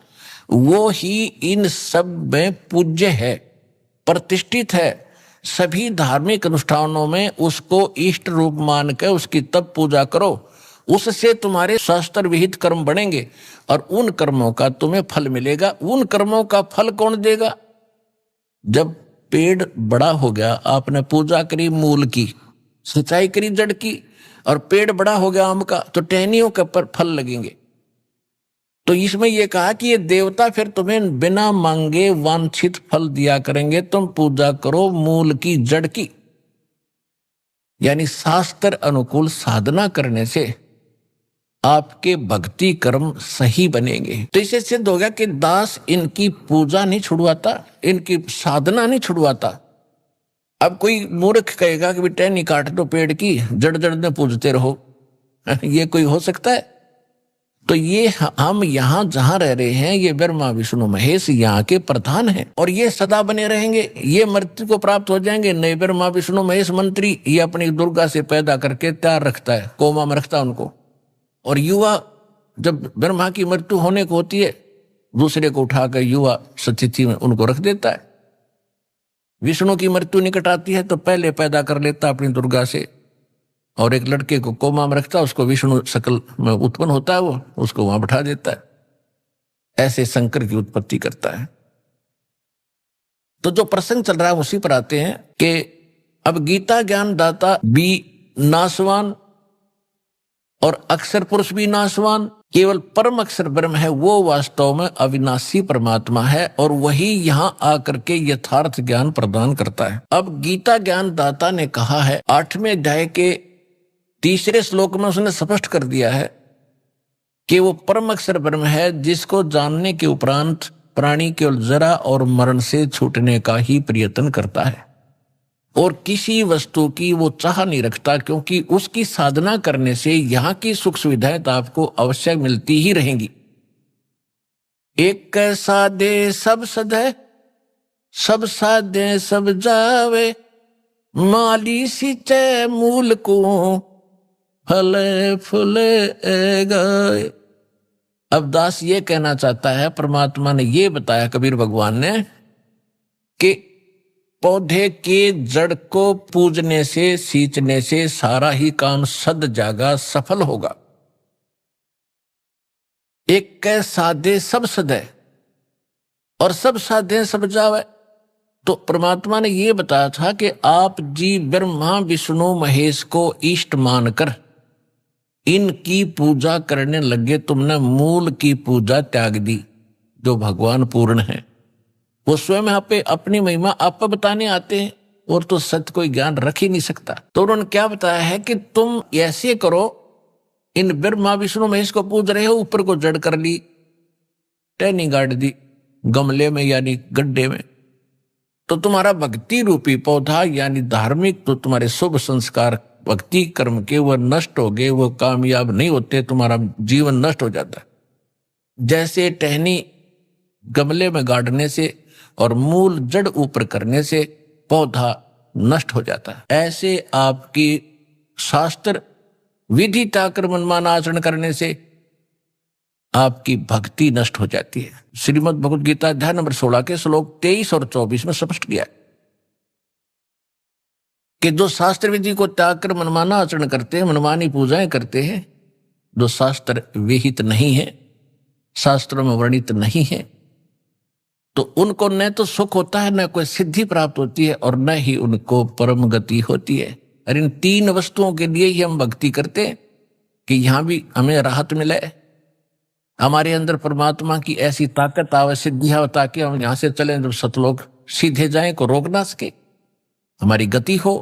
वो ही इन सब में पूज्य है, प्रतिष्ठित है। सभी धार्मिक अनुष्ठानों में उसको इष्ट रूप मान के उसकी तब पूजा करो, उससे तुम्हारे शास्त्र विहित कर्म बनेंगे और उन कर्मों का तुम्हें फल मिलेगा। उन कर्मों का फल कौन देगा? जब पेड़ बड़ा हो गया, आपने पूजा करी मूल की, सिंचाई करी जड़ की, और पेड़ बड़ा हो गया आम का, तो टहनियों के पर फल लगेंगे। तो इसमें यह कहा कि ये देवता फिर तुम्हें बिना मांगे वांछित फल दिया करेंगे, तुम पूजा करो मूल की, जड़ की। यानी शास्त्र अनुकूल साधना करने से आपके भक्ति कर्म सही बनेंगे। तो इससे सिद्ध हो गया कि दास इनकी पूजा नहीं छुड़वाता, इनकी साधना नहीं छुड़वाता। अब कोई मूर्ख कहेगा कि टहनी काट दो पेड़ की, जड़ जड़ में पूजते रहो, ये कोई हो सकता है? तो ये हम यहाँ जहाँ रह रहे हैं, ये ब्रह्मा विष्णु महेश यहाँ के प्रधान हैं, और ये सदा बने रहेंगे। ये मृत्यु को प्राप्त हो जाएंगे नहीं। ब्रह्मा विष्णु महेश मंत्री ये अपनी दुर्गा से पैदा करके तैयार रखता है, कोमा में रखता है उनको। और युवा जब ब्रह्मा की मृत्यु होने को होती है, दूसरे को उठाकर युवा स्थिति में उनको रख देता है। विष्णु की मृत्यु निकट आती है तो पहले पैदा कर लेता अपनी दुर्गा से, और एक लड़के को कोमा में रखता, उसको विष्णु शकल में उत्पन्न होता है, वो उसको वहां बैठा देता है। ऐसे शंकर की उत्पत्ति करता है। तो जो प्रसंग चल रहा है उसी पर आते हैं कि अब गीता ज्ञान दाता भी नाशवान और अक्षर पुरुष भी नाशवान, केवल परम अक्षर ब्रह्म है, वो वास्तव में अविनाशी परमात्मा है, और वही यहां आकर के यथार्थ ज्ञान प्रदान करता है। अब गीता ज्ञान दाता ने कहा है 8वें अध्याय के 3 श्लोक में, उसने स्पष्ट कर दिया है कि वो परम अक्षर ब्रह्म है, जिसको जानने के उपरांत प्राणी केवल जरा और मरण से छूटने का ही प्रयत्न करता है, और किसी वस्तु की वो चाह नहीं रखता, क्योंकि उसकी साधना करने से यहाँ की सुख सुविधाएं तो आपको अवश्य मिलती ही रहेंगी। एक साधे सब सधे, सब साधे सब जावे, माली सिंचे मूल को फले फूले गए। अब दास ये कहना चाहता है, परमात्मा ने ये बताया, कबीर भगवान ने, कि पौधे के जड़ को पूजने से, सींचने से सारा ही काम सद जागा, सफल होगा। एक कै साधे सब सदे, और सब साधे सब जावे। तो परमात्मा ने ये बताया था कि आप जी ब्रह्मा विष्णु महेश को इष्ट मानकर इनकी पूजा करने लगे, तुमने मूल की पूजा त्याग दी जो भगवान पूर्ण है। वो स्वयं आप अपनी महिमा आप बताने आते हैं और तो सत्य कोई ज्ञान रख ही नहीं सकता। तो उन्होंने क्या बताया है कि तुम ऐसे करो, इन ब्रह्मा विष्णु महेश को पूज रहे हो, ऊपर को जड़ कर ली, टहनी गाड़ दी गमले में यानी गड्ढे में, तो तुम्हारा भक्ति रूपी पौधा यानी धार्मिक तो तुम्हारे शुभ संस्कार भक्ति कर्म के वो नष्ट हो गए, वो कामयाब नहीं होते, तुम्हारा जीवन नष्ट हो जाता है। जैसे टहनी गमले में गाड़ने से और मूल जड़ ऊपर करने से पौधा नष्ट हो जाता है, ऐसे आपकी शास्त्र विधि ताकर मनमाना आचरण करने से आपकी भक्ति नष्ट हो जाती है। श्रीमद् भगवद गीता अध्याय नंबर 16 के श्लोक 23 और 24 में स्पष्ट किया है कि जो शास्त्र विधि को त्याग कर मनमाना आचरण करते हैं, मनमानी पूजाएं करते हैं, जो शास्त्र विहित नहीं है, शास्त्रों में वर्णित नहीं है, तो उनको न तो सुख होता है, न कोई सिद्धि प्राप्त होती है और न ही उनको परम गति होती है। और इन तीन वस्तुओं के लिए ही हम भक्ति करते हैं कि यहां भी हमें राहत मिले, हमारे अंदर परमात्मा की ऐसी ताकत आवे, सिद्धि हो, ताकि हम यहां से चलें जब सतलोक सीधे जाएं, को रोक ना सके, हमारी गति हो।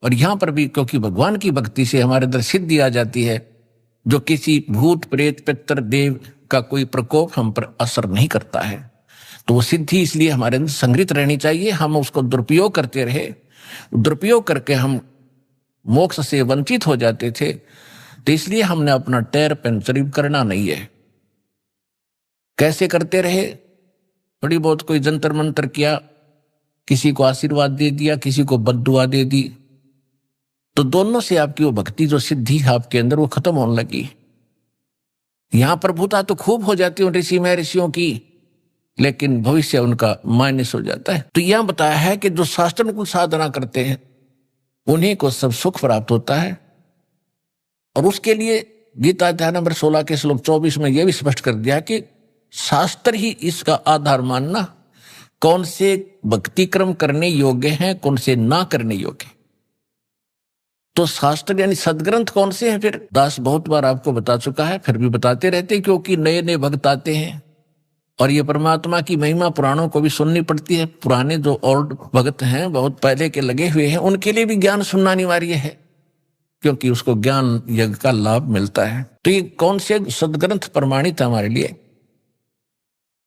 और यहां पर भी क्योंकि भगवान की भक्ति से हमारे अंदर सिद्धि आ जाती है, जो किसी भूत प्रेत पितर देव का कोई प्रकोप हम पर असर नहीं करता है। तो वो सिद्धि इसलिए हमारे अंदर संग्रहित रहनी चाहिए, हम उसको दुरुपयोग करते रहे, दुरुपयोग करके हम मोक्ष से वंचित हो जाते थे। तो इसलिए हमने अपना टायर पंचर करना नहीं है। कैसे करते रहे, थोड़ी बहुत कोई जंतर मंतर किया, किसी को आशीर्वाद दे दिया, किसी को बद्दुआ दे दी, तो दोनों से आपकी वो भक्ति जो सिद्धि आपके अंदर वो खत्म होने लगी। यहां प्रभुता तो खूब हो जाती है ऋषि महर्षियों की, लेकिन भविष्य उनका माइनस हो जाता है। तो यहां बताया है कि जो शास्त्रानुकूल साधना करते हैं उन्हीं को सब सुख प्राप्त होता है। और उसके लिए गीता अध्याय नंबर 16 के श्लोक 24 में यह भी स्पष्ट कर दिया कि शास्त्र ही इसका आधार मानना, कौन से भक्ति क्रम करने योग्य हैं, कौन से ना करने योग्य। तो शास्त्र यानी सदग्रंथ कौन से हैं? फिर दास बहुत बार आपको बता चुका है, फिर भी बताते रहते, क्योंकि नए नए भक्त आते हैं और ये परमात्मा की महिमा पुराणों को भी सुननी पड़ती है। पुराने जो ओल्ड भक्त हैं, बहुत पहले के लगे हुए हैं, उनके लिए भी ज्ञान सुनना अनिवार्य है, क्योंकि उसको ज्ञान यज्ञ का लाभ मिलता है। तो ये कौन से सदग्रंथ प्रमाणित है हमारे लिए?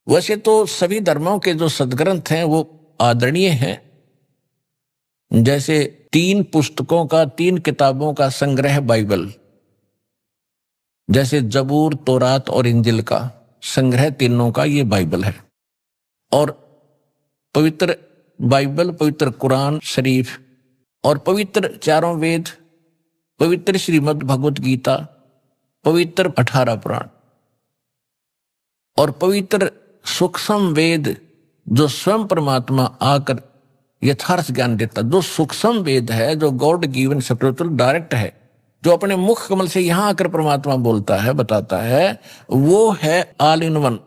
वैसे तो सभी धर्मों के जो सदग्रंथ हैं वो आदरणीय हैं, जैसे 3 पुस्तकों का, 3 किताबों का संग्रह बाइबल, जैसे जबूर, तौरात और इंजिल का संग्रह, तीनों का ये बाइबल है। और पवित्र बाइबल, पवित्र कुरान शरीफ और पवित्र 4 वेद, पवित्र श्रीमद् भगवत गीता, पवित्र 18 पुराण और पवित्र सूक्ष्म वेद जो स्वयं परमात्मा आकर यथार्थ ज्ञान देता, जो सूक्ष्म वेद है, जो गॉड गिवन स्पिरिचुअल डायरेक्ट है, जो अपने मुख कमल से यहां आकर परमात्मा बोलता है, बताता है, वो है ऑल इन वन,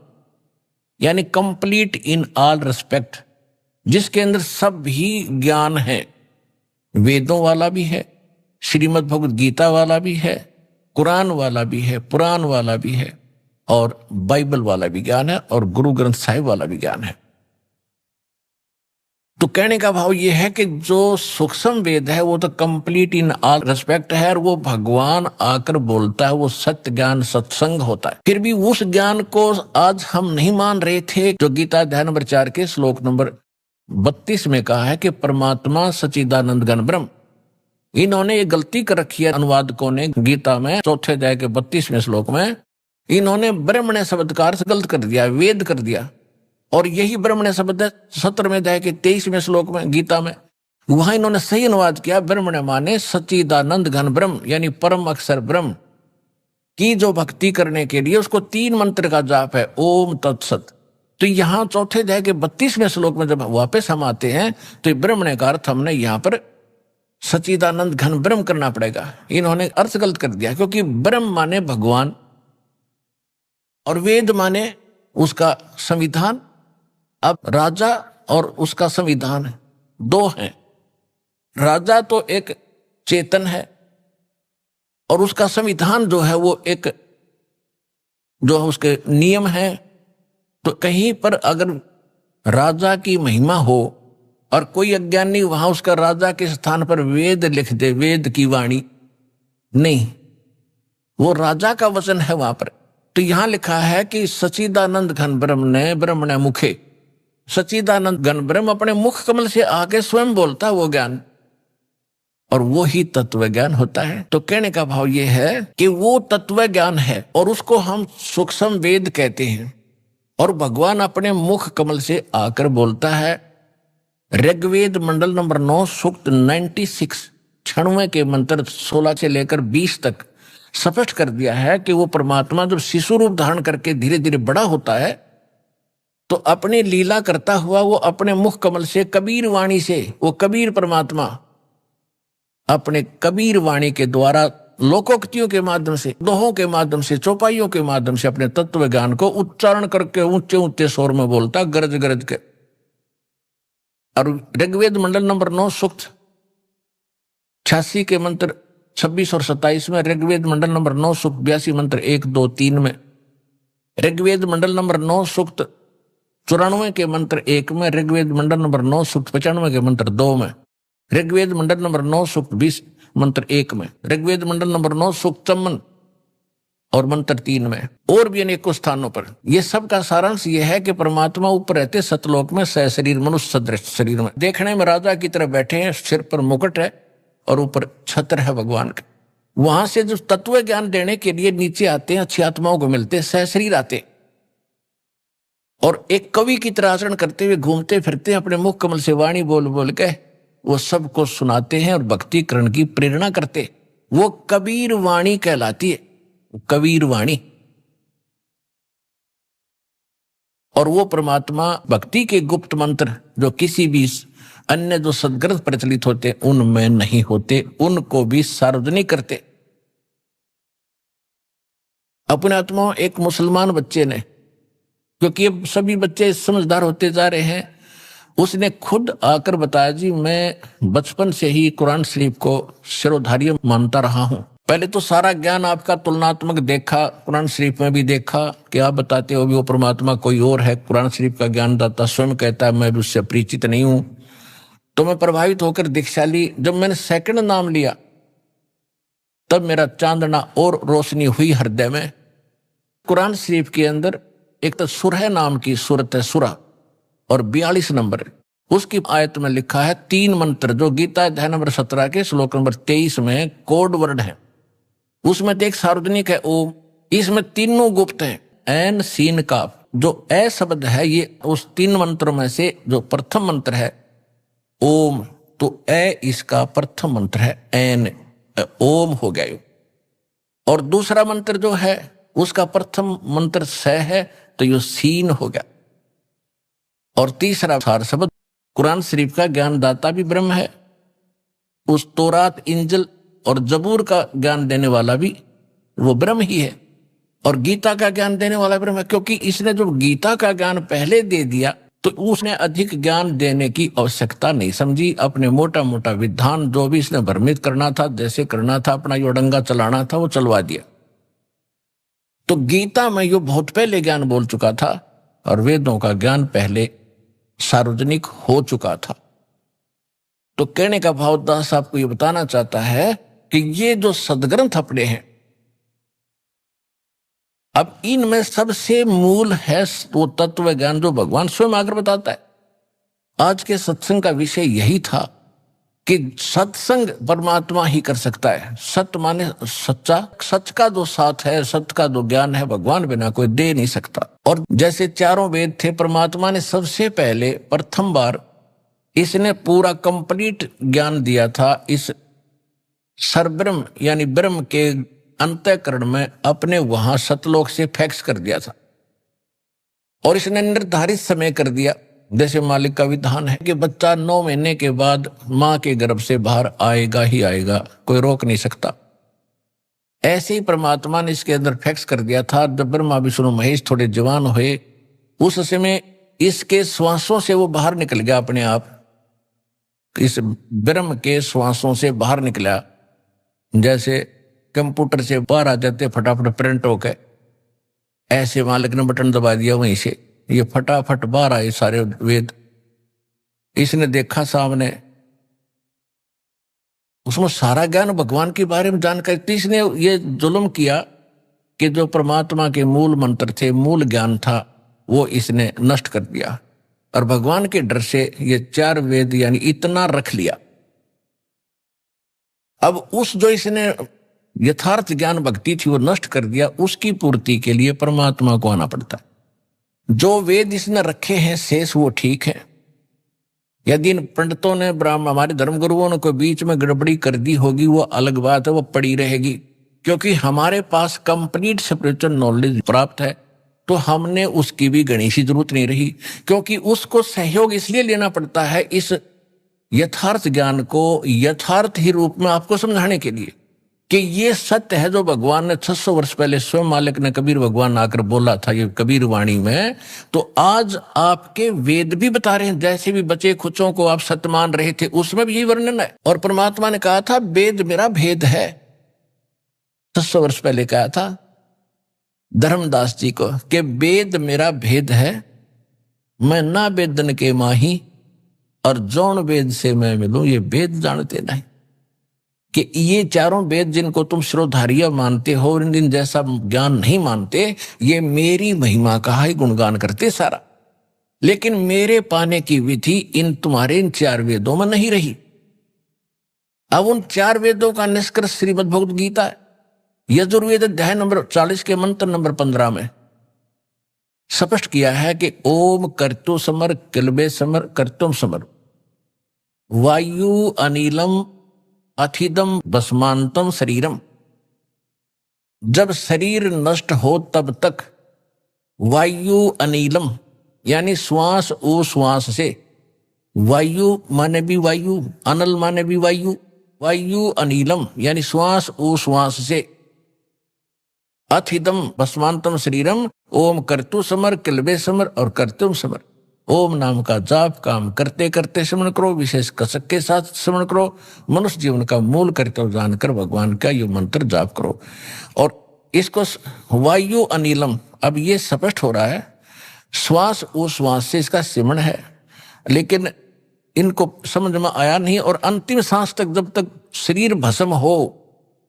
यानी कंप्लीट इन ऑल रिस्पेक्ट, जिसके अंदर सब ही ज्ञान है। वेदों वाला भी है, श्रीमद् भगवद गीता वाला भी है, कुरान वाला भी है, पुराण वाला भी है और बाइबल वाला भी ज्ञान है और गुरु ग्रंथ साहिब वाला भी ज्ञान है। तो कहने का भाव यह है कि जो सूक्ष्म वेद है वो तो कंप्लीट इन ऑल रिस्पेक्ट है और वो भगवान आकर बोलता है, वो सत्य ज्ञान सत्संग होता है। फिर भी उस ज्ञान को आज हम नहीं मान रहे थे। जो गीता अध्याय नंबर 4 के श्लोक नंबर 32 में कहा है कि परमात्मा सच्चिदानंद घन ब्रह्म, इन्होंने ये गलती कर रखी है अनुवादकों ने गीता में 4 अध्याय के 32वें श्लोक में, इन्होंने ब्रह्मण्य शब्द का अर्थ गलत कर दिया, वेद कर दिया। और यही ब्रह्मण्य शब्द है 17वें अध्याय के 23वें श्लोक में गीता में, वहां इन्होंने सही अनुवाद किया, ब्रह्मण्य माने सच्चिदानंद घन ब्रह्म, यानी परम अक्षर ब्रह्म की जो भक्ति करने के लिए उसको 3 मंत्र का जाप है, ओम तत्सत। तो यहाँ 4 अध्याय के 32वें श्लोक में जब वापस हम आते हैं तो ब्रह्मण्य का अर्थ हमने यहाँ पर सच्चिदानंद घन ब्रह्म करना पड़ेगा। इन्होंने अर्थ गलत कर दिया, क्योंकि ब्रह्म माने भगवान और वेद माने उसका संविधान अब राजा और उसका संविधान है, दो हैं। राजा तो एक चेतन है और उसका संविधान जो है वो एक जो उसके नियम है। तो कहीं पर अगर राजा की महिमा हो और कोई अज्ञानी वहां उसका राजा के स्थान पर वेद लिख दे, वेद की वाणी, नहीं, वो राजा का वचन है वहां पर। तो यहां लिखा है कि सच्चिदानंद घन ब्रह्म ने ब्रह्मणे मुखे, सच्चिदानंद घन ब्रह्म अपने मुख कमल से आके स्वयं बोलता वो ज्ञान, और वो ही तत्व ज्ञान होता है। तो कहने का भाव ये है कि वो तत्व ज्ञान है और उसको हम सूक्ष्म वेद कहते हैं, और भगवान अपने मुख कमल से आकर बोलता है। ऋग्वेद मंडल नंबर 9 सूक्त 96 96 के मंत्र 16 से लेकर 20 तक स्पष्ट कर दिया है कि वो परमात्मा जब शिशु रूप धारण करके धीरे धीरे बड़ा होता है तो अपनी लीला करता हुआ वो अपने मुख कमल से कबीर वाणी से, वो कबीर परमात्मा अपने कबीर वाणी के द्वारा लोकोक्तियों के माध्यम से, दोहों के माध्यम से, चौपाइयों के माध्यम से अपने तत्व ज्ञान को उच्चारण करके ऊंचे ऊंचे स्वर में बोलता, गरज गरज के। और ऋग्वेद मंडल नंबर 9 सूक्त 86 के मंत्र 26 और 27 में, ऋग्वेद मंडल नंबर 9 सूक्त 82 मंत्र 1, 2, 3 में, ऋग्वेद मंडल नंबर 9 सूक्त 94 के मंत्र 1 में, ऋग्वेद मंडल नंबर 9 सूक्त 95 के मंत्र 2 में, ऋग्वेद मंडल नंबर 9 सूक्त 20 मंत्र 1 में, ऋग्वेद मंडल नंबर 9 सूक्त 54 और मंत्र 3 में, और भी अनेकों स्थानों पर। ये सब का सारांश ये है कि परमात्मा ऊपर रहते सतलोक में सहशरीर मनुष्य सदृश शरीर में, देखने में राजा की तरह बैठे हैं, सिर पर मुकुट है और ऊपर छत्र है भगवान का। वहां से जो तत्व ज्ञान देने के लिए नीचे आते हैं, अच्छी आत्माओं को मिलते हैं, सहशरीर आते और एक कवि की तरह आचरण करते हुए घूमते फिरते अपने मुख कमल से वाणी बोल बोल के वो सबको सुनाते हैं और भक्तिकरण की प्रेरणा करते। वो कबीर वाणी कहलाती है, कबीर वाणी। और वो परमात्मा भक्ति के गुप्त मंत्र जो किसी भी अन्य जो सदग्रंथ प्रचलित होते उनमें नहीं होते, उनको भी सार्वजनिक करते। अपने आत्मा एक मुसलमान बच्चे ने, क्योंकि अब सभी बच्चे समझदार होते जा रहे हैं, उसने खुद आकर बताया, जी मैं बचपन से ही कुरान शरीफ को शिरोधार्य मानता रहा हूं। पहले तो सारा ज्ञान आपका तुलनात्मक देखा, कुरान शरीफ में भी देखा कि आप बताते हो भी वो परमात्मा कोई और है, कुरान शरीफ का ज्ञानदाता स्वयं कहता है मैं भी उससे परिचित नहीं हूं। तो मैं प्रभावित होकर दीक्षा ली। जब मैंने सेकंड नाम लिया तब मेरा चांदना और रोशनी हुई हृदय में। कुरान शरीफ के अंदर एक तो सुरह नाम की सूरत है, सुरा, और 42 नंबर उसकी आयत में लिखा है 3 मंत्र जो गीता अध्याय नंबर 17 के श्लोक नंबर 23 में कोड वर्ड है। उसमें तो एक सार्वजनिक है ओम, इसमें तीनों गुप्त हैं, एन सीन काफ। जो ए शब्द है ये उस 3 मंत्रों में से जो प्रथम मंत्र है ओम, तो ए इसका प्रथम मंत्र है, एन ओम हो गया। और दूसरा मंत्र जो है उसका प्रथम मंत्र स है, तो ये सीन हो गया। और तीसरा सार शब्द कुरान शरीफ का ज्ञानदाता भी ब्रह्म है, उस तौरात इंजिल और जबूर का ज्ञान देने वाला भी वो ब्रह्म ही है, और गीता का ज्ञान देने वाला ब्रह्म है। क्योंकि इसने जो गीता का ज्ञान पहले दे दिया तो उसने अधिक ज्ञान देने की आवश्यकता नहीं समझी। अपने मोटा मोटा विधान जो भी इसने भ्रमित करना था, जैसे करना था, अपना यो डंगा चलाना था, वो चलवा दिया। तो गीता में यो बहुत पहले ज्ञान बोल चुका था और वेदों का ज्ञान पहले सार्वजनिक हो चुका था। तो कहने का भाव दास आपको ये बताना चाहता है कि ये जो सदग्रंथ अपने हैं, अब इनमें सबसे मूल है वो तत्व ज्ञान जो भगवान स्वयं आकर बताता है। आज के सत्संग का विषय यही था कि सत्संग परमात्मा ही कर सकता है। सत्य माने सच्चा, सच का जो साथ है, सत्य का जो ज्ञान है, भगवान बिना कोई दे नहीं सकता। और जैसे चारों वेद थे, परमात्मा ने सबसे पहले प्रथम बार इसने पूरा कंप्लीट ज्ञान दिया था इस सरब्रह्म यानी ब्रह्म के अंतःकरण में, अपने वहां सतलोक से फैक्स कर दिया था। और इसने निर्धारित समय कर दिया, जैसे मालिक का विधान है कि बच्चा 9 महीने के बाद मां के गर्भ से बाहर आएगा ही आएगा, कोई रोक नहीं सकता। ऐसे ही परमात्मा ने इसके अंदर फैक्स कर दिया था। जब ब्रह्मा विष्णु महेश थोड़े जवान हुए, उस समय इसके श्वासों से वो बाहर निकल गया अपने आप, इस ब्रह्म के श्वासों से बाहर निकला। जैसे कंप्यूटर से बाहर आ जाते फटाफट प्रिंट होकर, ऐसे मालिक ने बटन दबा दिया, वहीं से ये फटाफट बाहर आए सारे वेद। इसने देखा सामने, उसमें सारा ज्ञान भगवान के बारे में जानकारी। तो इसने ये जुल्म किया कि जो परमात्मा के मूल मंत्र थे, मूल ज्ञान था, वो इसने नष्ट कर दिया। और भगवान के डर से ये 4 वेद यानी इतना रख लिया। अब उस जो इसने यथार्थ ज्ञान भक्ति थी वो नष्ट कर दिया, उसकी पूर्ति के लिए परमात्मा को आना पड़ता है। जो वेद इसने रखे हैं शेष वो ठीक है। यदि इन पंडितों ने हमारे धर्मगुरुओं ने कोई बीच में गड़बड़ी कर दी होगी, वो अलग बात है, वो पड़ी रहेगी। क्योंकि हमारे पास कंप्लीट स्पिरिचुअल नॉलेज प्राप्त है, तो हमने उसकी भी गणेश जरूरत नहीं रही। क्योंकि उसको सहयोग इसलिए लेना पड़ता है इस यथार्थ ज्ञान को यथार्थ ही रूप में आपको समझाने के लिए कि ये सत्य है जो भगवान ने 600 वर्ष पहले स्वयं मालिक ने कबीर भगवान आकर बोला था ये कबीर वाणी में। तो आज आपके वेद भी बता रहे हैं, जैसे भी बचे खुचों को आप सत्य मान रहे थे उसमें भी यही वर्णन है। और परमात्मा ने कहा था वेद मेरा भेद है, 600 वर्ष पहले कहा था धर्मदास जी को कि वेद मेरा भेद है, मैं ना वेदन के माही और जौन वेद से मैं मिलूं ये वेद जानते नहीं। कि ये चारों वेद जिनको तुम शिरोधार्य मानते हो और इन जैसा ज्ञान नहीं मानते, ये मेरी महिमा का ही गुणगान करते सारा, लेकिन मेरे पाने की विधि इन तुम्हारे इन 4 वेदों में नहीं रही। अब उन 4 वेदों का निष्कर्ष श्रीमद् भगवद गीता है। यजुर्वेद अध्याय नंबर 40 के मंत्र नंबर 15 में स्पष्ट किया है कि ओम कर्तु समर किलबे समर कर्तुम समर वायु अनिलम अथिदम भस्मांतम शरीरम। जब शरीर नष्ट हो तब तक वायु अनिलम यानी श्वास उश्वास से, वायु माने भी वायु, अनल माने भी वायु, वायु अनिलम यानी श्वास उश्वास से, अथिदम भस्मांतम शरीरम, ओम कर्तु समर किलबे समर और कर्तुम समर। ओम नाम का जाप काम करते करते स्मरण करो, विशेष कसक के साथ स्मरण करो, मनुष्य जीवन का मूल कर्तव्य जानकर भगवान का ये मंत्र जाप करो। और इसको वायु अनिलम, अब ये स्पष्ट हो रहा है श्वास उश्वास से इसका सिमरण है, लेकिन इनको समझ में आया नहीं। और अंतिम सांस तक जब तक शरीर भस्म हो,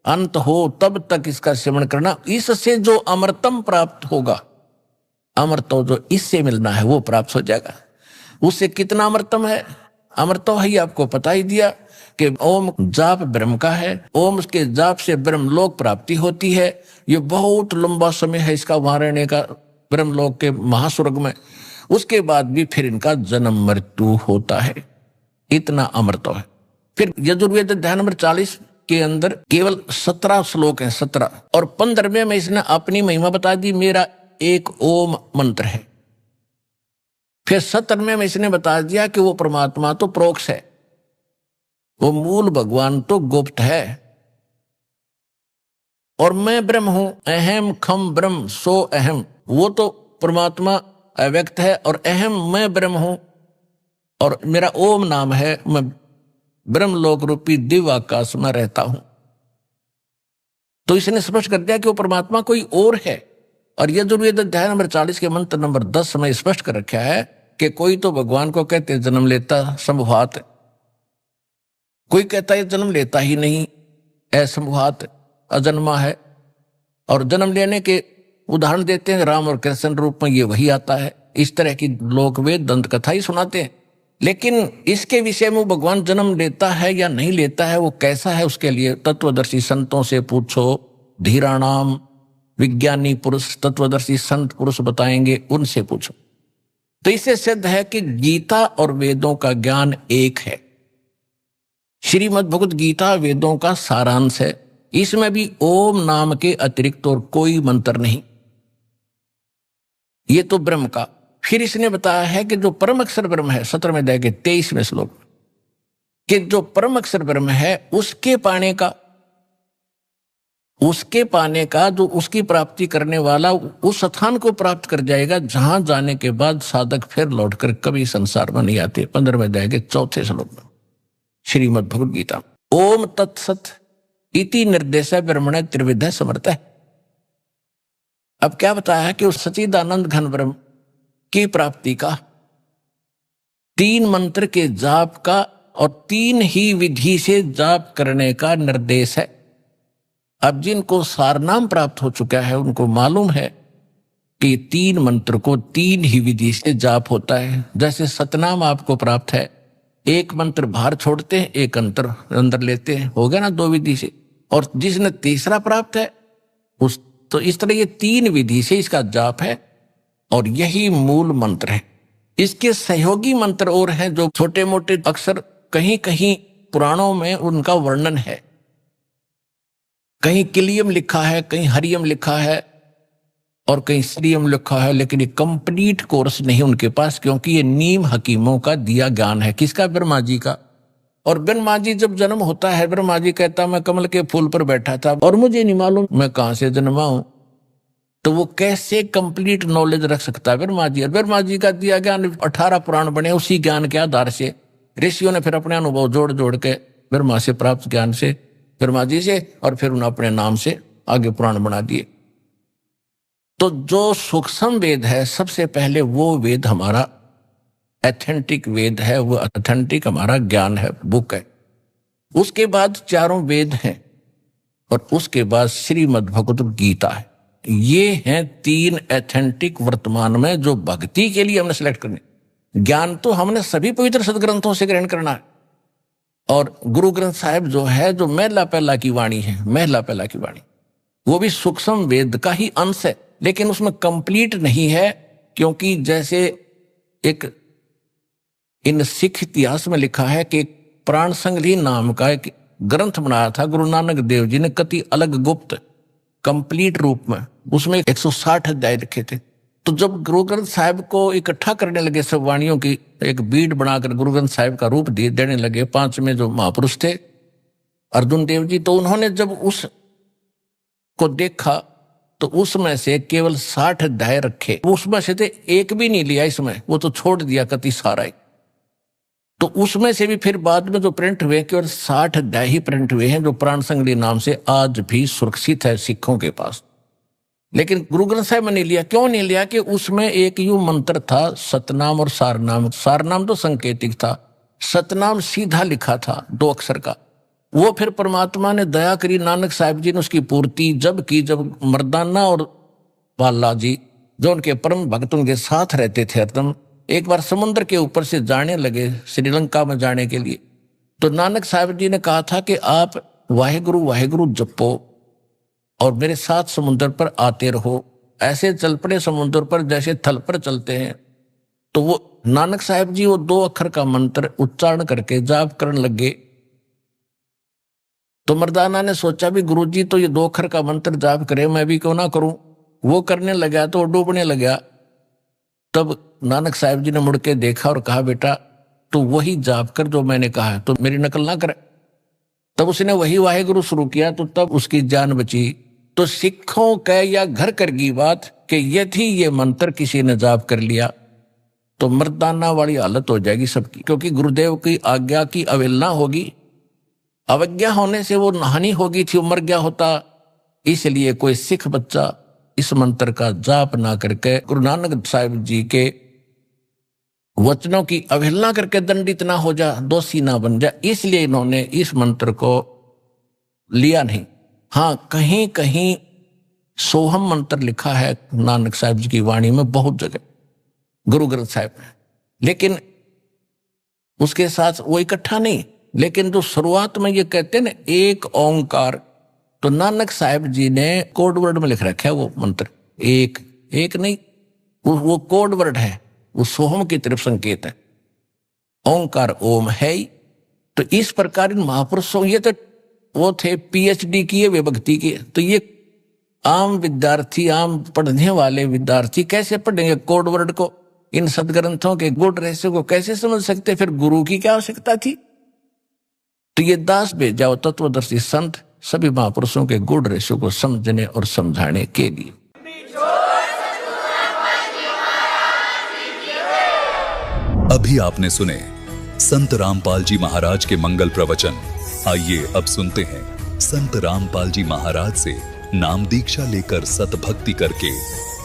अंत हो, तब तक इसका सिमरण करना। इससे जो अमृतम प्राप्त होगा, अमृतो जो इससे मिलना है वो प्राप्त हो जाएगा। उससे कितना अमृतम है, अमृतो ही आपको पता ही दिया कि ओम जाप ब्रह्म का है, ओम के जाप से ब्रह्मलोक प्राप्ति होती है। ये बहुत लंबा समय है इसका वहां रहने का ब्रह्मलोक के महास्वर्ग में। उसके बाद भी फिर इनका जन्म मृत्यु होता है, इतना अमृतो है। फिर यजुर्वेद अध्याय नंबर 40 के अंदर केवल 17 श्लोक हैं, 17, और 15वें में इसने अपनी महिमा बता दी, मेरा एक ओम मंत्र है। फिर 17वें में इसने बता दिया कि वो परमात्मा तो प्रोक्ष है, वो मूल भगवान तो गुप्त है, और मैं ब्रह्म हूं, अहम खम ब्रह्म सो अहम, वो तो परमात्मा अव्यक्त है और अहम मैं ब्रह्म हूं, और मेरा ओम नाम है, मैं ब्रह्मलोक रूपी दिव्य आकाश में रहता हूं। तो इसने स्पष्ट कर दिया कि वो परमात्मा कोई और है। और यजुर्वेद अध्याय नंबर 40 के मंत्र नंबर 10 में स्पष्ट कर रखा है कि कोई तो भगवान को कहते जन्म लेता संभवात, कोई कहता है जन्म लेता ही नहीं, असंभवात अजन्मा है। और जन्म लेने के उदाहरण देते हैं, राम और कृष्ण रूप में ये वही आता है। इस तरह की लोक वेद दंत कथा ही सुनाते हैं। लेकिन इसके विषय में भगवान जन्म लेता है या नहीं लेता है, वो कैसा है, उसके लिए तत्वदर्शी संतों से पूछो, धीराणाम, विज्ञानी पुरुष तत्वदर्शी संत पुरुष बताएंगे, उनसे पूछो। तो इससे सिद्ध है कि गीता और वेदों का ज्ञान एक है। श्रीमद् भगवद गीता वेदों का सारांश है। इसमें भी ओम नाम के अतिरिक्त और कोई मंत्र नहीं, ये तो ब्रह्म का। फिर इसने बताया है कि जो परम अक्षर ब्रह्म है, 17वें अध्याय के 23वें श्लोक, कि जो परम अक्षर ब्रह्म है उसके पाने का, उसके पाने का, जो उसकी प्राप्ति करने वाला उस स्थान को प्राप्त कर जाएगा जहां जाने के बाद साधक फिर लौटकर कभी संसार में नहीं आते। 15वें अध्याय के 4थे श्लोक में श्रीमद् भगवद गीता। ओम तत्सत इति निर्देश ब्रह्मण त्रिविध समर्थ है। अब क्या बताया है कि उस सच्चिदानंद घन ब्रह्म की प्राप्ति का 3 मंत्र के जाप का और 3 ही विधि से जाप करने का निर्देश है। अब जिनको सारनाम प्राप्त हो चुका है उनको मालूम है कि 3 मंत्र को 3 ही विधि से जाप होता है। जैसे सतनाम आपको प्राप्त है, एक मंत्र बाहर छोड़ते हैं, एक अंदर लेते हैं, हो गया ना 2 विधि से। और जिसने तीसरा प्राप्त है उस, तो इस तरह ये 3 विधि से इसका जाप है और यही मूल मंत्र है। इसके सहयोगी मंत्र और हैं जो छोटे मोटे अक्षर, कहीं कहीं पुराणों में उनका वर्णन है, कहीं किलियम लिखा है, कहीं हरियम लिखा है और कहीं श्रीयम लिखा है, लेकिन ये कंप्लीट कोर्स नहीं उनके पास, क्योंकि ये नीम हकीमों का दिया ज्ञान है। किसका? ब्रह्मा जी का। और ब्रह्मा जी जब जन्म होता है, ब्रह्मा जी कहता मैं कमल के फूल पर बैठा था और मुझे नहीं मालूम मैं कहां से जन्मा हूं, तो वो कैसे कंप्लीट नॉलेज रख सकता है ब्रह्मा जी? और ब्रह्मा जी का दिया ज्ञान 18 पुराण बने, उसी ज्ञान के आधार से ऋषियों ने फिर अपने अनुभव जोड़ जोड़ के ब्रह्मा से प्राप्त ज्ञान से, ब्रह्मा जी से, और फिर उन्होंने अपने नाम से आगे पुराण बना दिए। तो जो सूक्ष्म वेद है, सबसे पहले वो वेद हमारा एथेंटिक वेद है, वो ऑथेंटिक हमारा ज्ञान है, बुक है। उसके बाद 4 वेद हैं और उसके बाद श्रीमद् भगवद गीता है। ये हैं 3 एथेंटिक वर्तमान में जो भक्ति के लिए हमने सिलेक्ट करने। ज्ञान तो हमने सभी पवित्र सदग्रंथों से ग्रहण करना है। और गुरु ग्रंथ साहिब जो है, जो महला पहला की वाणी है, महला पहला की वाणी, वो भी सूक्ष्म वेद का ही अंश है, लेकिन उसमें कंप्लीट नहीं है। क्योंकि जैसे एक इन सिख इतिहास में लिखा है कि प्राण संग्रही नाम का एक ग्रंथ बनाया था गुरु नानक देव जी ने, कति अलग गुप्त कंप्लीट रूप में, उसमें 160 अध्याय लिखे थे। तो जब गुरु ग्रंथ साहिब को इकट्ठा करने लगे, सब वाणियों की एक बीड बनाकर गुरु ग्रंथ साहिब का रूप देने लगे, 5 में जो महापुरुष थे अर्जुन देव जी, तो उन्होंने जब उस को देखा तो उसमें से केवल 60 अध्याय रखे, उसमें से एक भी नहीं लिया इसमें, वो तो छोड़ दिया कति सारा ही। तो उसमें से भी फिर बाद में जो प्रिंट हुए, केवल 60 अध्याय ही प्रिंट हुए हैं, जो प्राण संग्रही नाम से आज भी सुरक्षित है सिखों के पास। लेकिन गुरु ग्रंथ साहिब में नहीं लिया। क्यों नहीं लिया? कि उसमें एक यूं मंत्र था, सतनाम और सारनाम। सारनाम तो संकेतिक था, सतनाम सीधा लिखा था 2 अक्षर का। वो फिर परमात्मा ने दया करी, नानक साहिब जी ने उसकी पूर्ति जब की, जब मर्दाना और बाला जी जो उनके परम भक्त उनके साथ रहते थे हरदम, एक बार समुद्र के ऊपर से जाने लगे श्रीलंका में जाने के लिए, तो नानक साहिब जी ने कहा था कि आप वाहेगुरु वाहेगुरु जपो और मेरे साथ समुद्र पर आते रहो। ऐसे चल पड़े समुद्र पर जैसे थल पर चलते हैं। तो वो नानक साहिब जी वो 2 अक्षर का मंत्र उच्चारण करके जाप करने लगे। तो मर्दाना ने सोचा भी गुरुजी तो ये 2 अक्षर का मंत्र जाप करे, मैं भी क्यों ना करूं। वो करने लगा तो डूबने लगा। तब नानक साहिब जी ने मुड़ के देखा और कहा, बेटा तो वही जाप कर जो मैंने कहा है, तो मेरी नकल ना करे। तब उसने वही वाहेगुरु शुरू किया, तो तब उसकी जान बची। तो सिखों के या घर कर की बात कि यदि ये मंत्र किसी ने जाप कर लिया तो मर्दाना वाली हालत हो जाएगी सबकी, क्योंकि गुरुदेव की आज्ञा की अवहेलना होगी। अवज्ञा होने से वो हानि होगी थी, वो मर गया होता। इसलिए कोई सिख बच्चा इस मंत्र का जाप ना करके गुरु नानक साहिब जी के वचनों की अवहेलना करके दंडित ना हो जा, दोषी ना बन जा, इसलिए इन्होंने इस मंत्र को लिया नहीं। हाँ, कहीं कहीं सोहम मंत्र लिखा है नानक साहिब जी की वाणी में बहुत जगह गुरु ग्रंथ साहिब में, लेकिन उसके साथ वो इकट्ठा नहीं। लेकिन जो शुरुआत में ये कहते हैं ना एक ओंकार, तो नानक साहिब जी ने कोड वर्ड में लिख रखा है वो मंत्र। एक नहीं, वो कोड वर्ड है, वो सोहम की तरफ संकेत है। ओंकार ओम है ही। तो इस प्रकार इन महापुरुषों, ये तो वो थे PhD किए वे भक्ति के, तो ये आम विद्यार्थी, आम पढ़ने वाले विद्यार्थी कैसे पढ़ेंगे कोड वर्ड को? इन सदग्रंथों के गुड रहस्य को कैसे समझ सकते? फिर गुरु की क्या आवश्यकता थी? तो ये दास भेजाओ तत्वदर्शी संत सभी महापुरुषों के गुण रहस्यों को समझने और समझाने के लिए। अभी आपने सुने संत रामपाल जी महाराज के मंगल प्रवचन। आइए अब सुनते हैं संत रामपाल जी महाराज से नाम दीक्षा लेकर सतभक्ति करके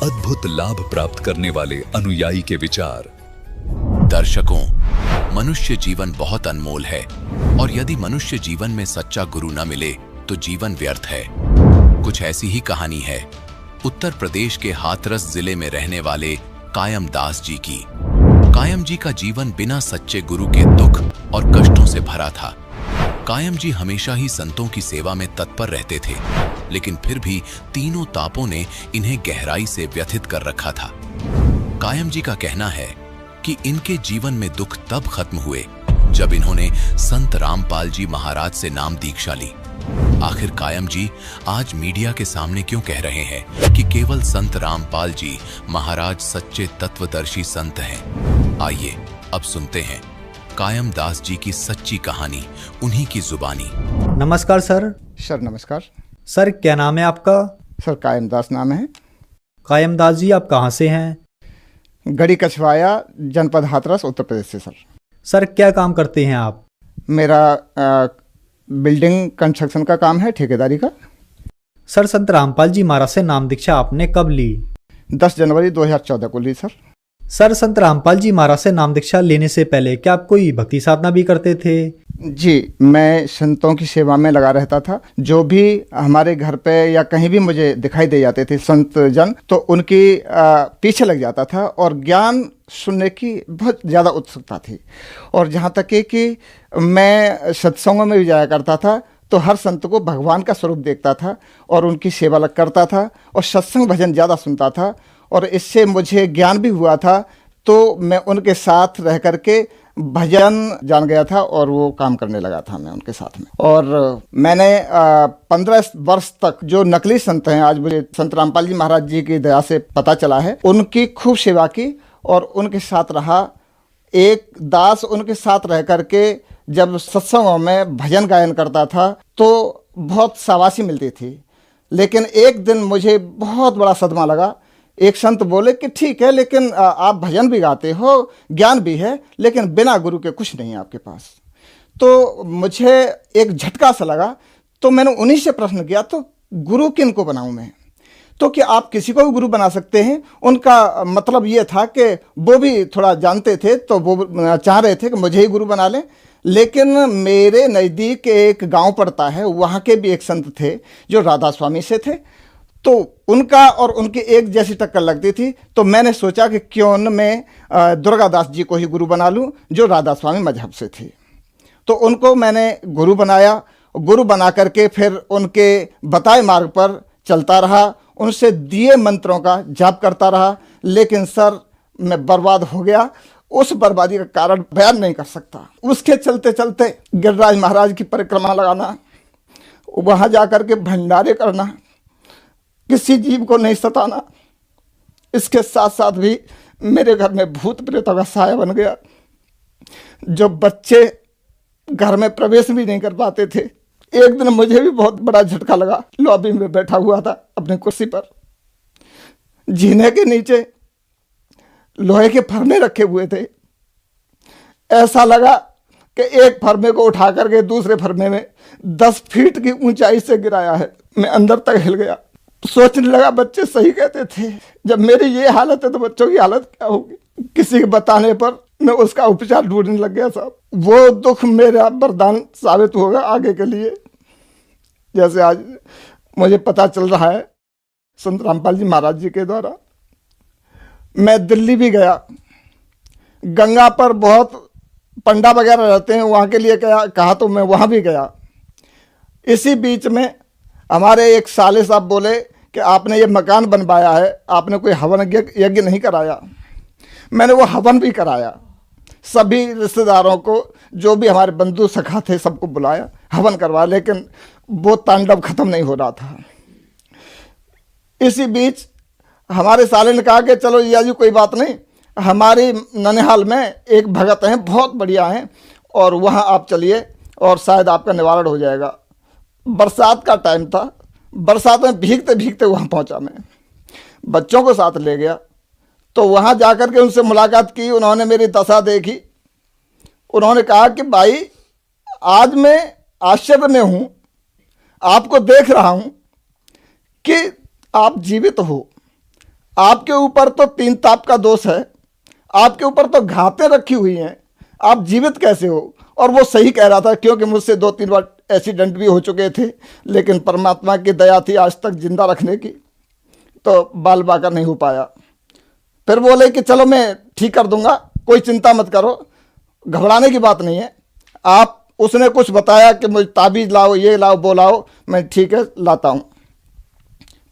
अद्भुत लाभ प्राप्त करने वाले अनुयायी के विचार। दर्शकों, मनुष्य जीवन बहुत अनमोल है और यदि मनुष्य जीवन में सच्चा गुरु न मिले तो जीवन व्यर्थ है। कुछ ऐसी ही कहानी है उत्तर प्रदेश के हाथरस जिले में रहने वाले कायम दास जी की। कायम जी का जीवन बिना सच्चे गुरु के दुख और कष्टों से भरा था। कायम जी हमेशा ही संतों की सेवा में तत्पर रहते थे, लेकिन फिर भी तीनों तापों ने इन्हें गहराई से व्यथित कर रखा था। कायम जी का कहना है कि इनके जीवन में दुख तब खत्म हुए जब इन्होंने संत रामपाल जी महाराज से नाम दीक्षा ली। आखिर कायम जी आज मीडिया के सामने क्यों कह रहे हैं कि केवल संत रामपाल जी महाराज सच्चे तत्वदर्शी संत हैं? आइए अब सुनते हैं कायम दास जी की सच्ची कहानी उन्हीं की जुबानी। नमस्कार सर। सर नमस्कार। सर क्या नाम है आपका? सर कायम दास नाम है। कायम दास जी आप कहाँ से हैं? गढ़ी कछवाया, जनपद हाथरस, उत्तर प्रदेश से। सर क्या काम करते हैं आप? मेरा बिल्डिंग कंस्ट्रक्शन का काम है, ठेकेदारी का। सर संत रामपाल जी महाराज से नाम दीक्षा आपने कब ली? 10 जनवरी 2014 को ली सर। सर संत रामपाल जी महाराज से नाम दीक्षा लेने से पहले क्या आप कोई भक्ति साधना भी करते थे? जी, मैं संतों की सेवा में लगा रहता था। जो भी हमारे घर पे या कहीं भी मुझे दिखाई दे जाते थे संत जन, तो उनकी पीछे लग जाता था और ज्ञान सुनने की बहुत ज़्यादा उत्सुकता थी। और जहाँ तक कि मैं सत्संगों में भी जाया करता था तो हर संत को भगवान का स्वरूप देखता था और उनकी सेवा करता था और सत्संग भजन ज़्यादा सुनता था और इससे मुझे ज्ञान भी हुआ था। तो मैं उनके साथ रह करके भजन जान गया था और वो काम करने लगा था मैं उनके साथ में। और मैंने 15 वर्ष तक जो नकली संत हैं, आज मुझे संत रामपाल जी महाराज जी की दया से पता चला है, उनकी खूब सेवा की और उनके साथ रहा। एक दास उनके साथ रह करके जब सत्संगों में भजन गायन करता था तो बहुत शाबाशी मिलती थी। लेकिन एक दिन मुझे बहुत बड़ा सदमा लगा। एक संत बोले कि ठीक है, लेकिन आप भजन भी गाते हो, ज्ञान भी है, लेकिन बिना गुरु के कुछ नहीं है आपके पास। तो मुझे एक झटका सा लगा। तो मैंने उन्हीं से प्रश्न किया, तो गुरु किन को बनाऊं मैं? तो कि आप किसी को भी गुरु बना सकते हैं। उनका मतलब ये था कि वो भी थोड़ा जानते थे, तो वो चाह रहे थे कि मुझे ही गुरु बना लें। लेकिन मेरे नज़दीक एक गांव पड़ता है, वहाँ के भी एक संत थे जो राधा स्वामी से थे। तो उनका और उनकी एक जैसी टक्कर लगती थी। तो मैंने सोचा कि क्यों न मैं दुर्गादास जी को ही गुरु बना लूं, जो राधा स्वामी मजहब से थे। तो उनको मैंने गुरु बनाया। गुरु बना करके फिर उनके बताए मार्ग पर चलता रहा, उनसे दिए मंत्रों का जाप करता रहा। लेकिन सर मैं बर्बाद हो गया। उस बर्बादी का कारण बयान नहीं कर सकता। उसके चलते चलते गिरिराज महाराज की परिक्रमा लगाना, वहाँ जा कर के भंडारे करना, किसी जीव को नहीं सताना, इसके साथ साथ भी मेरे घर में भूत प्रेतों का साया बन गया। जो बच्चे घर में प्रवेश भी नहीं कर पाते थे। एक दिन मुझे भी बहुत बड़ा झटका लगा। लॉबी में बैठा हुआ था अपनी कुर्सी पर, जीने के नीचे लोहे के फरमे रखे हुए थे। ऐसा लगा कि एक फरमे को उठा करके दूसरे फरमे में 10 फीट की ऊंचाई से गिराया है। मैं अंदर तक हिल गया। सोचने लगा बच्चे सही कहते थे, जब मेरी ये हालत है तो बच्चों की हालत क्या होगी। किसी के बताने पर मैं उसका उपचार ढूंढने लग गया साहब। वो दुख मेरा वरदान साबित होगा आगे के लिए। जैसे आज मुझे पता चल रहा है संत रामपाल जी महाराज जी के द्वारा। मैं दिल्ली भी गया, गंगा पर बहुत पंडा वगैरह रहते हैं, वहाँ के लिए कहा तो मैं वहाँ भी गया। इसी बीच में हमारे एक साले साहब बोले कि आपने ये मकान बनवाया है, आपने कोई हवन यज्ञ नहीं कराया। मैंने वो हवन भी कराया। सभी रिश्तेदारों को, जो भी हमारे बंधु सखा थे, सबको बुलाया, हवन करवाया। लेकिन वो तांडव खत्म नहीं हो रहा था। इसी बीच हमारे साले ने कहा कि चलो या जी कोई बात नहीं, हमारी ननिहाल में एक भगत हैं, बहुत बढ़िया हैं, और वहाँ आप चलिए और शायद आपका निवारण हो जाएगा। बरसात का टाइम था, बरसात में भीगते भीगते वहाँ पहुँचा। मैं बच्चों को साथ ले गया, तो वहाँ जाकर के उनसे मुलाकात की। उन्होंने मेरी दशा देखी। उन्होंने कहा कि भाई, आज मैं आश्चर्य में हूँ, आपको देख रहा हूँ कि आप जीवित हो। आपके ऊपर तो 3 ताप का दोष है, आपके ऊपर तो घातें रखी हुई हैं, आप जीवित कैसे हो? और वो सही कह रहा था, क्योंकि मुझसे 2-3 बार एक्सीडेंट भी हो चुके थे, लेकिन परमात्मा की दया थी आज तक जिंदा रखने की, तो बाल बाका नहीं हो पाया। फिर बोले कि चलो मैं ठीक कर दूंगा, कोई चिंता मत करो, घबराने की बात नहीं है। आप, उसने कुछ बताया कि मुझे ताबीज़ लाओ, ये लाओ, वो लाओ। मैं ठीक है, लाता हूँ।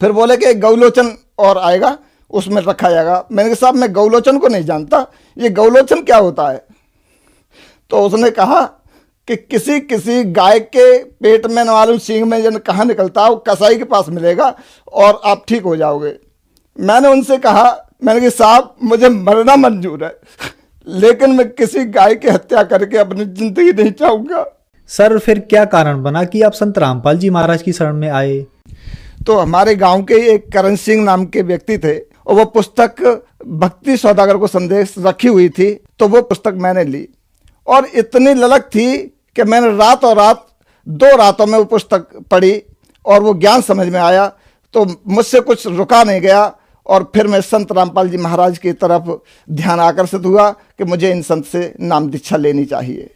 फिर बोले कि एक गौलोचन और आएगा, उसमें रखा जाएगा। मैंने कहा साहब, मैं गौलोचन को नहीं जानता, ये गौलोचन क्या होता है? तो उसने कहा कि किसी किसी गाय के पेट में न मालूम सींग में जन कहाँ निकलता है, वो कसाई के पास मिलेगा और आप ठीक हो जाओगे। मैंने उनसे कहा, मैंने कहा साहब, मुझे मरना मंजूर है, लेकिन मैं किसी गाय की हत्या करके अपनी जिंदगी नहीं चाहूँगा। सर, फिर क्या कारण बना कि आप संत रामपाल जी महाराज की शरण में आए? तो हमारे गांव के एक करण सिंह नाम के व्यक्ति थे, और वो पुस्तक भक्ति सौदागर को संदेश रखी हुई थी, तो वो पुस्तक मैंने ली। और इतनी ललक थी कि मैंने रात और रात 2 रातों में वो पुस्तक पढ़ी, और वो ज्ञान समझ में आया, तो मुझसे कुछ रुका नहीं गया। और फिर मैं संत रामपाल जी महाराज की तरफ ध्यान आकर्षित हुआ कि मुझे इन संत से नाम दीक्षा लेनी चाहिए।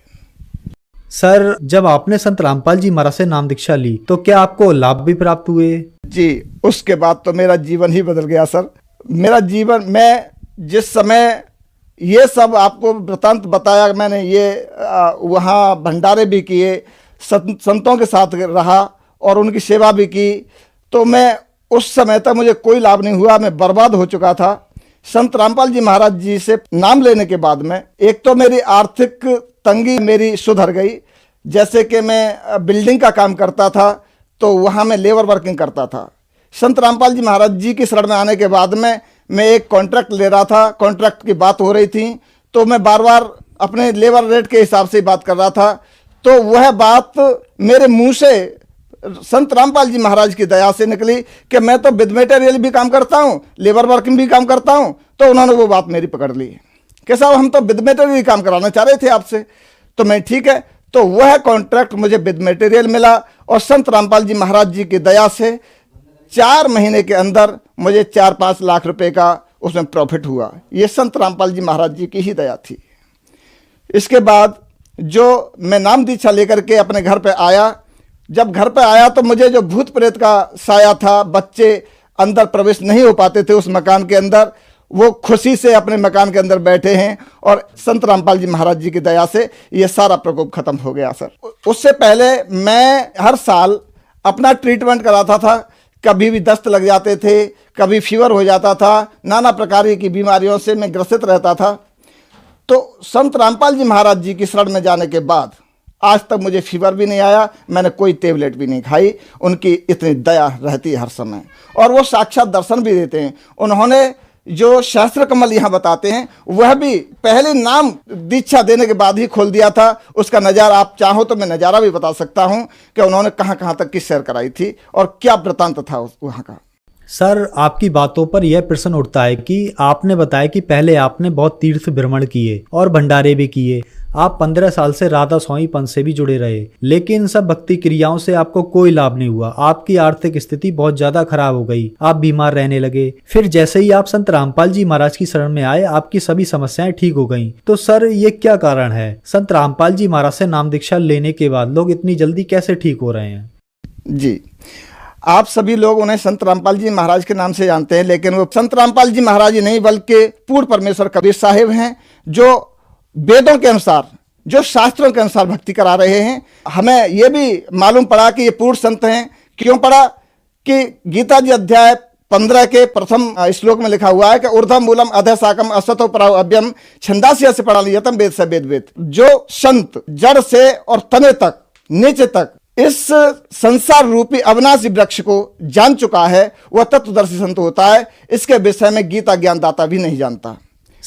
सर, जब आपने संत रामपाल जी महाराज से नाम दीक्षा ली, तो क्या आपको लाभ भी प्राप्त हुए? जी, उसके बाद तो मेरा जीवन ही बदल गया सर। मेरा जीवन, मैं जिस समय ये सब आपको वृतांत बताया मैंने, ये वहाँ भंडारे भी किए, संतों के साथ रहा और उनकी सेवा भी की, तो मैं उस समय तक मुझे कोई लाभ नहीं हुआ, मैं बर्बाद हो चुका था। संत रामपाल जी महाराज जी से नाम लेने के बाद में एक तो मेरी आर्थिक तंगी मेरी सुधर गई। जैसे कि मैं बिल्डिंग का काम करता था, तो वहाँ मैं लेबर वर्किंग करता था। संत रामपाल जी महाराज जी की शरण में आने के बाद में मैं एक कॉन्ट्रैक्ट ले रहा था, कॉन्ट्रैक्ट की बात हो रही थी, तो मैं बार बार अपने लेबर रेट के हिसाब से बात कर रहा था। तो वह बात मेरे मुंह से संत रामपाल जी महाराज की दया से निकली कि मैं तो विद मटेरियल भी काम करता हूँ, लेबर वर्किंग भी काम करता हूँ। तो उन्होंने वो बात मेरी पकड़ ली कि साहब, हम तो विद मटेरियल काम कराना चाह रहे थे आपसे। तो मैं ठीक है, तो वह कॉन्ट्रैक्ट मुझे विद मटेरियल मिला, और संत रामपाल जी महाराज जी की दया से 4 महीने के अंदर मुझे 4-5 लाख रुपए का उसमें प्रॉफिट हुआ। ये संत रामपाल जी महाराज जी की ही दया थी। इसके बाद जो मैं नाम दीक्षा लेकर के अपने घर पे आया, जब घर पे आया तो मुझे जो भूत प्रेत का साया था, बच्चे अंदर प्रवेश नहीं हो पाते थे उस मकान के अंदर, वो खुशी से अपने मकान के अंदर बैठे हैं, और संत रामपाल जी महाराज जी की दया से ये सारा प्रकोप खत्म हो गया सर। उससे पहले मैं हर साल अपना ट्रीटमेंट कराता था, कभी भी दस्त लग जाते थे, कभी फीवर हो जाता था, नाना प्रकार की बीमारियों से मैं ग्रसित रहता था। तो संत रामपाल जी महाराज जी की शरण में जाने के बाद आज तक मुझे फीवर भी नहीं आया, मैंने कोई टेबलेट भी नहीं खाई। उनकी इतनी दया रहती है हर समय, और वो साक्षात दर्शन भी देते हैं। उन्होंने जो शास्त्र कमल यहाँ बताते हैं, वह भी पहले नाम दीक्षा देने के बाद ही खोल दिया था। उसका नज़ारा आप चाहो तो मैं नज़ारा भी बता सकता हूँ कि उन्होंने कहाँ कहाँ तक की सैर कराई थी और क्या वृतांत था वहाँ का। सर, आपकी बातों पर यह प्रश्न उठता है कि आपने बताया कि पहले आपने बहुत तीर्थ भ्रमण किए और भंडारे भी किए, आप 15 साल से राधा स्वामी पंथ से भी जुड़े रहे, लेकिन इन सब भक्ति क्रियाओं से आपको कोई लाभ नहीं हुआ। आपकी आर्थिक स्थिति बहुत ज्यादा खराब हो गई, आप बीमार रहने लगे। फिर जैसे ही आप संत रामपाल जी महाराज की शरण में आए, आपकी सभी समस्याएं ठीक हो गईं। तो सर, ये क्या कारण है? संत रामपाल जी महाराज से नाम दीक्षा लेने के बाद लोग इतनी जल्दी कैसे ठीक हो रहे हैं? जी, आप सभी लोग उन्हें संत रामपाल जी महाराज के नाम से जानते हैं, लेकिन वो संत रामपाल जी महाराज ही नहीं बल्कि पूर्ण परमेश्वर कबीर साहिब हैं, जो वेदों के अनुसार, जो शास्त्रों के अनुसार भक्ति करा रहे हैं। हमें यह भी मालूम पड़ा कि ये पूर्ण संत हैं। क्यों पड़ा? कि गीता जी अध्याय 15 के प्रथम श्लोक में लिखा हुआ है कि ऊर्ध्वम मूलम अधः शाकम अश्वत्थो पराः अव्ययम् छंदास्य से परानियतम वेद से वेद। जो संत जड़ से और तने तक, नीचे तक इस संसार रूपी अविनाशी वृक्ष को जान चुका है, वह तत्वदर्शी संत होता है। इसके विषय में गीता ज्ञानदाता भी नहीं जानता।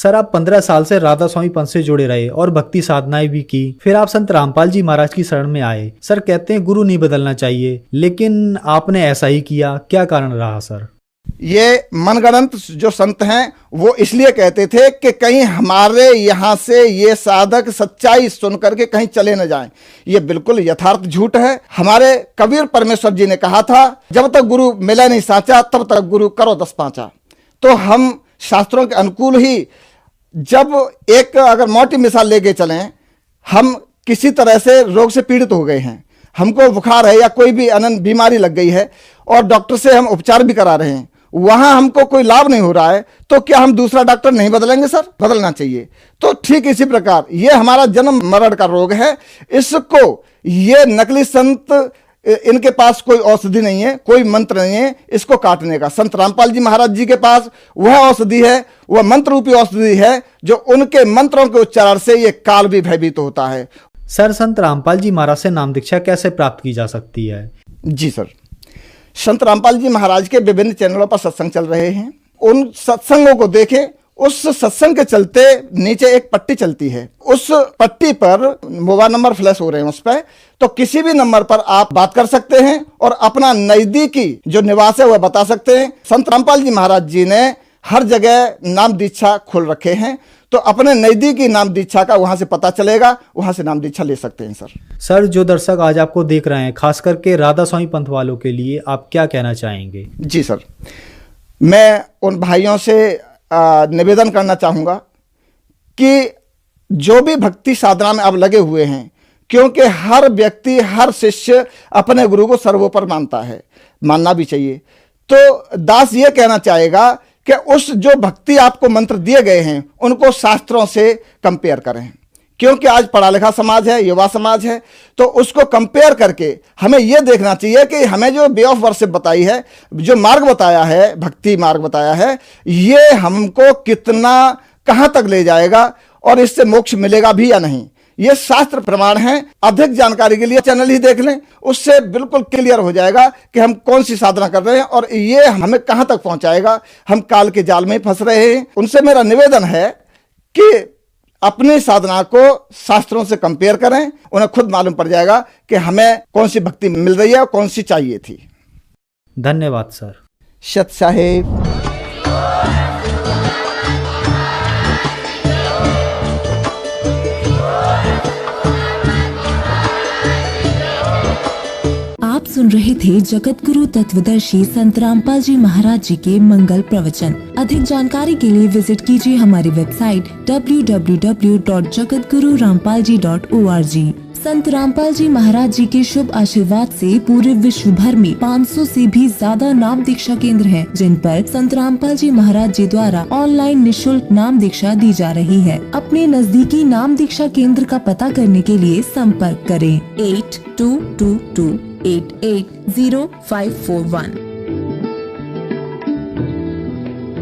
सर आप 15 साल से राधा स्वामी पंथ से जुड़े रहे और भक्ति साधनाएं भी की, फिर आप संत रामपाल जी महाराज की शरण में आए। सर कहते हैं गुरु नहीं बदलना चाहिए, लेकिन आपने ऐसा ही किया, क्या कारण रहा सर? ये मनगढ़ंत जो संत हैं वो इसलिए कहते थे कि कहीं हमारे यहाँ से ये साधक सच्चाई सुन करके कहीं चले न जाएं। ये बिल्कुल यथार्थ झूठ है। हमारे कबीर परमेश्वर जी ने कहा था, जब तक गुरु मिला नहीं साचा तब तक गुरु करो 10 पांचा। तो हम शास्त्रों के अनुकूल ही, जब एक अगर मोटी मिसाल लेके चलें, हम किसी तरह से रोग से पीड़ित हो गए हैं, हमको बुखार है या कोई भी अनंत बीमारी लग गई है और डॉक्टर से हम उपचार भी करा रहे हैं, वहां हमको कोई लाभ नहीं हो रहा है, तो क्या हम दूसरा डॉक्टर नहीं बदलेंगे? सर बदलना चाहिए। तो ठीक इसी प्रकार ये हमारा जन्म मरण का रोग है, इसको ये नकली संत, इनके पास कोई औषधि नहीं है, कोई मंत्र नहीं है इसको काटने का। संत रामपाल जी महाराज जी के पास वह औषधि है, वह मंत्र रूपी औषधि है, जो उनके मंत्रों के उच्चारण से ये काल भी भयभीत होता है। सर संत रामपाल जी महाराज से नाम दीक्षा कैसे प्राप्त की जा सकती है? जी सर, संत रामपाल जी महाराज के विभिन्न चैनलों पर सत्संग चल रहे हैं, उन सत्संगों को देखें। उस सत्संग के चलते नीचे एक पट्टी चलती है, उस पट्टी पर मोबाइल नंबर फ्लैश हो रहे हैं उस पर, तो किसी भी नंबर पर आप बात कर सकते हैं और अपना नजदीकी जो निवास है वह बता सकते हैं। संत रामपाल जी महाराज जी ने हर जगह नाम दीक्षा खोल रखे हैं, तो अपने नजदीकी नाम दीक्षा का वहां से पता चलेगा, वहां से नाम दीक्षा ले सकते हैं। सर जो दर्शक आज आपको देख रहे हैं, खास करके राधा स्वामी पंथ वालों के लिए आप क्या कहना चाहेंगे? जी सर, मैं उन भाइयों से निवेदन करना चाहूँगा कि जो भी भक्ति साधना में आप लगे हुए हैं, क्योंकि हर व्यक्ति, हर शिष्य अपने गुरु को सर्वोपरि मानता है, मानना भी चाहिए। तो दास ये कहना चाहेगा कि उस जो भक्ति आपको मंत्र दिए गए हैं उनको शास्त्रों से कंपेयर करें, क्योंकि आज पढ़ा लिखा समाज है, युवा समाज है, तो उसको कंपेयर करके हमें यह देखना चाहिए कि हमें जो वे ऑफ वर्शिप बताई है, जो मार्ग बताया है, भक्ति मार्ग बताया है, ये हमको कितना कहां तक ले जाएगा और इससे मोक्ष मिलेगा भी या नहीं, ये शास्त्र प्रमाण है। अधिक जानकारी के लिए चैनल ही देख लें, उससे बिल्कुल क्लियर हो जाएगा कि हम कौन सी साधना कर रहे हैं और ये हमें कहां तक पहुंचाएगा। हम काल के जाल में फंस रहे हैं। उनसे मेरा निवेदन है कि अपनी साधना को शास्त्रों से कंपेयर करें, उन्हें खुद मालूम पड़ जाएगा कि हमें कौन सी भक्ति मिल रही है और कौन सी चाहिए थी। धन्यवाद सर। सत साहेब। आप सुन रहे थे जगत गुरु तत्वदर्शी संत रामपाल जी महाराज जी के मंगल प्रवचन। अधिक जानकारी के लिए विजिट कीजिए हमारी वेबसाइट www.jagatgururampalji.org। संत रामपाल जी महाराज जी के शुभ आशीर्वाद से पूरे विश्व भर में 500 से भी ज्यादा नाम दीक्षा केंद्र हैं, जिन पर संत रामपाल जी महाराज जी द्वारा ऑनलाइन निशुल्क नाम दीक्षा दी जा रही है। अपने नजदीकी नाम दीक्षा केंद्र का पता करने के लिए संपर्क करें 8222880541।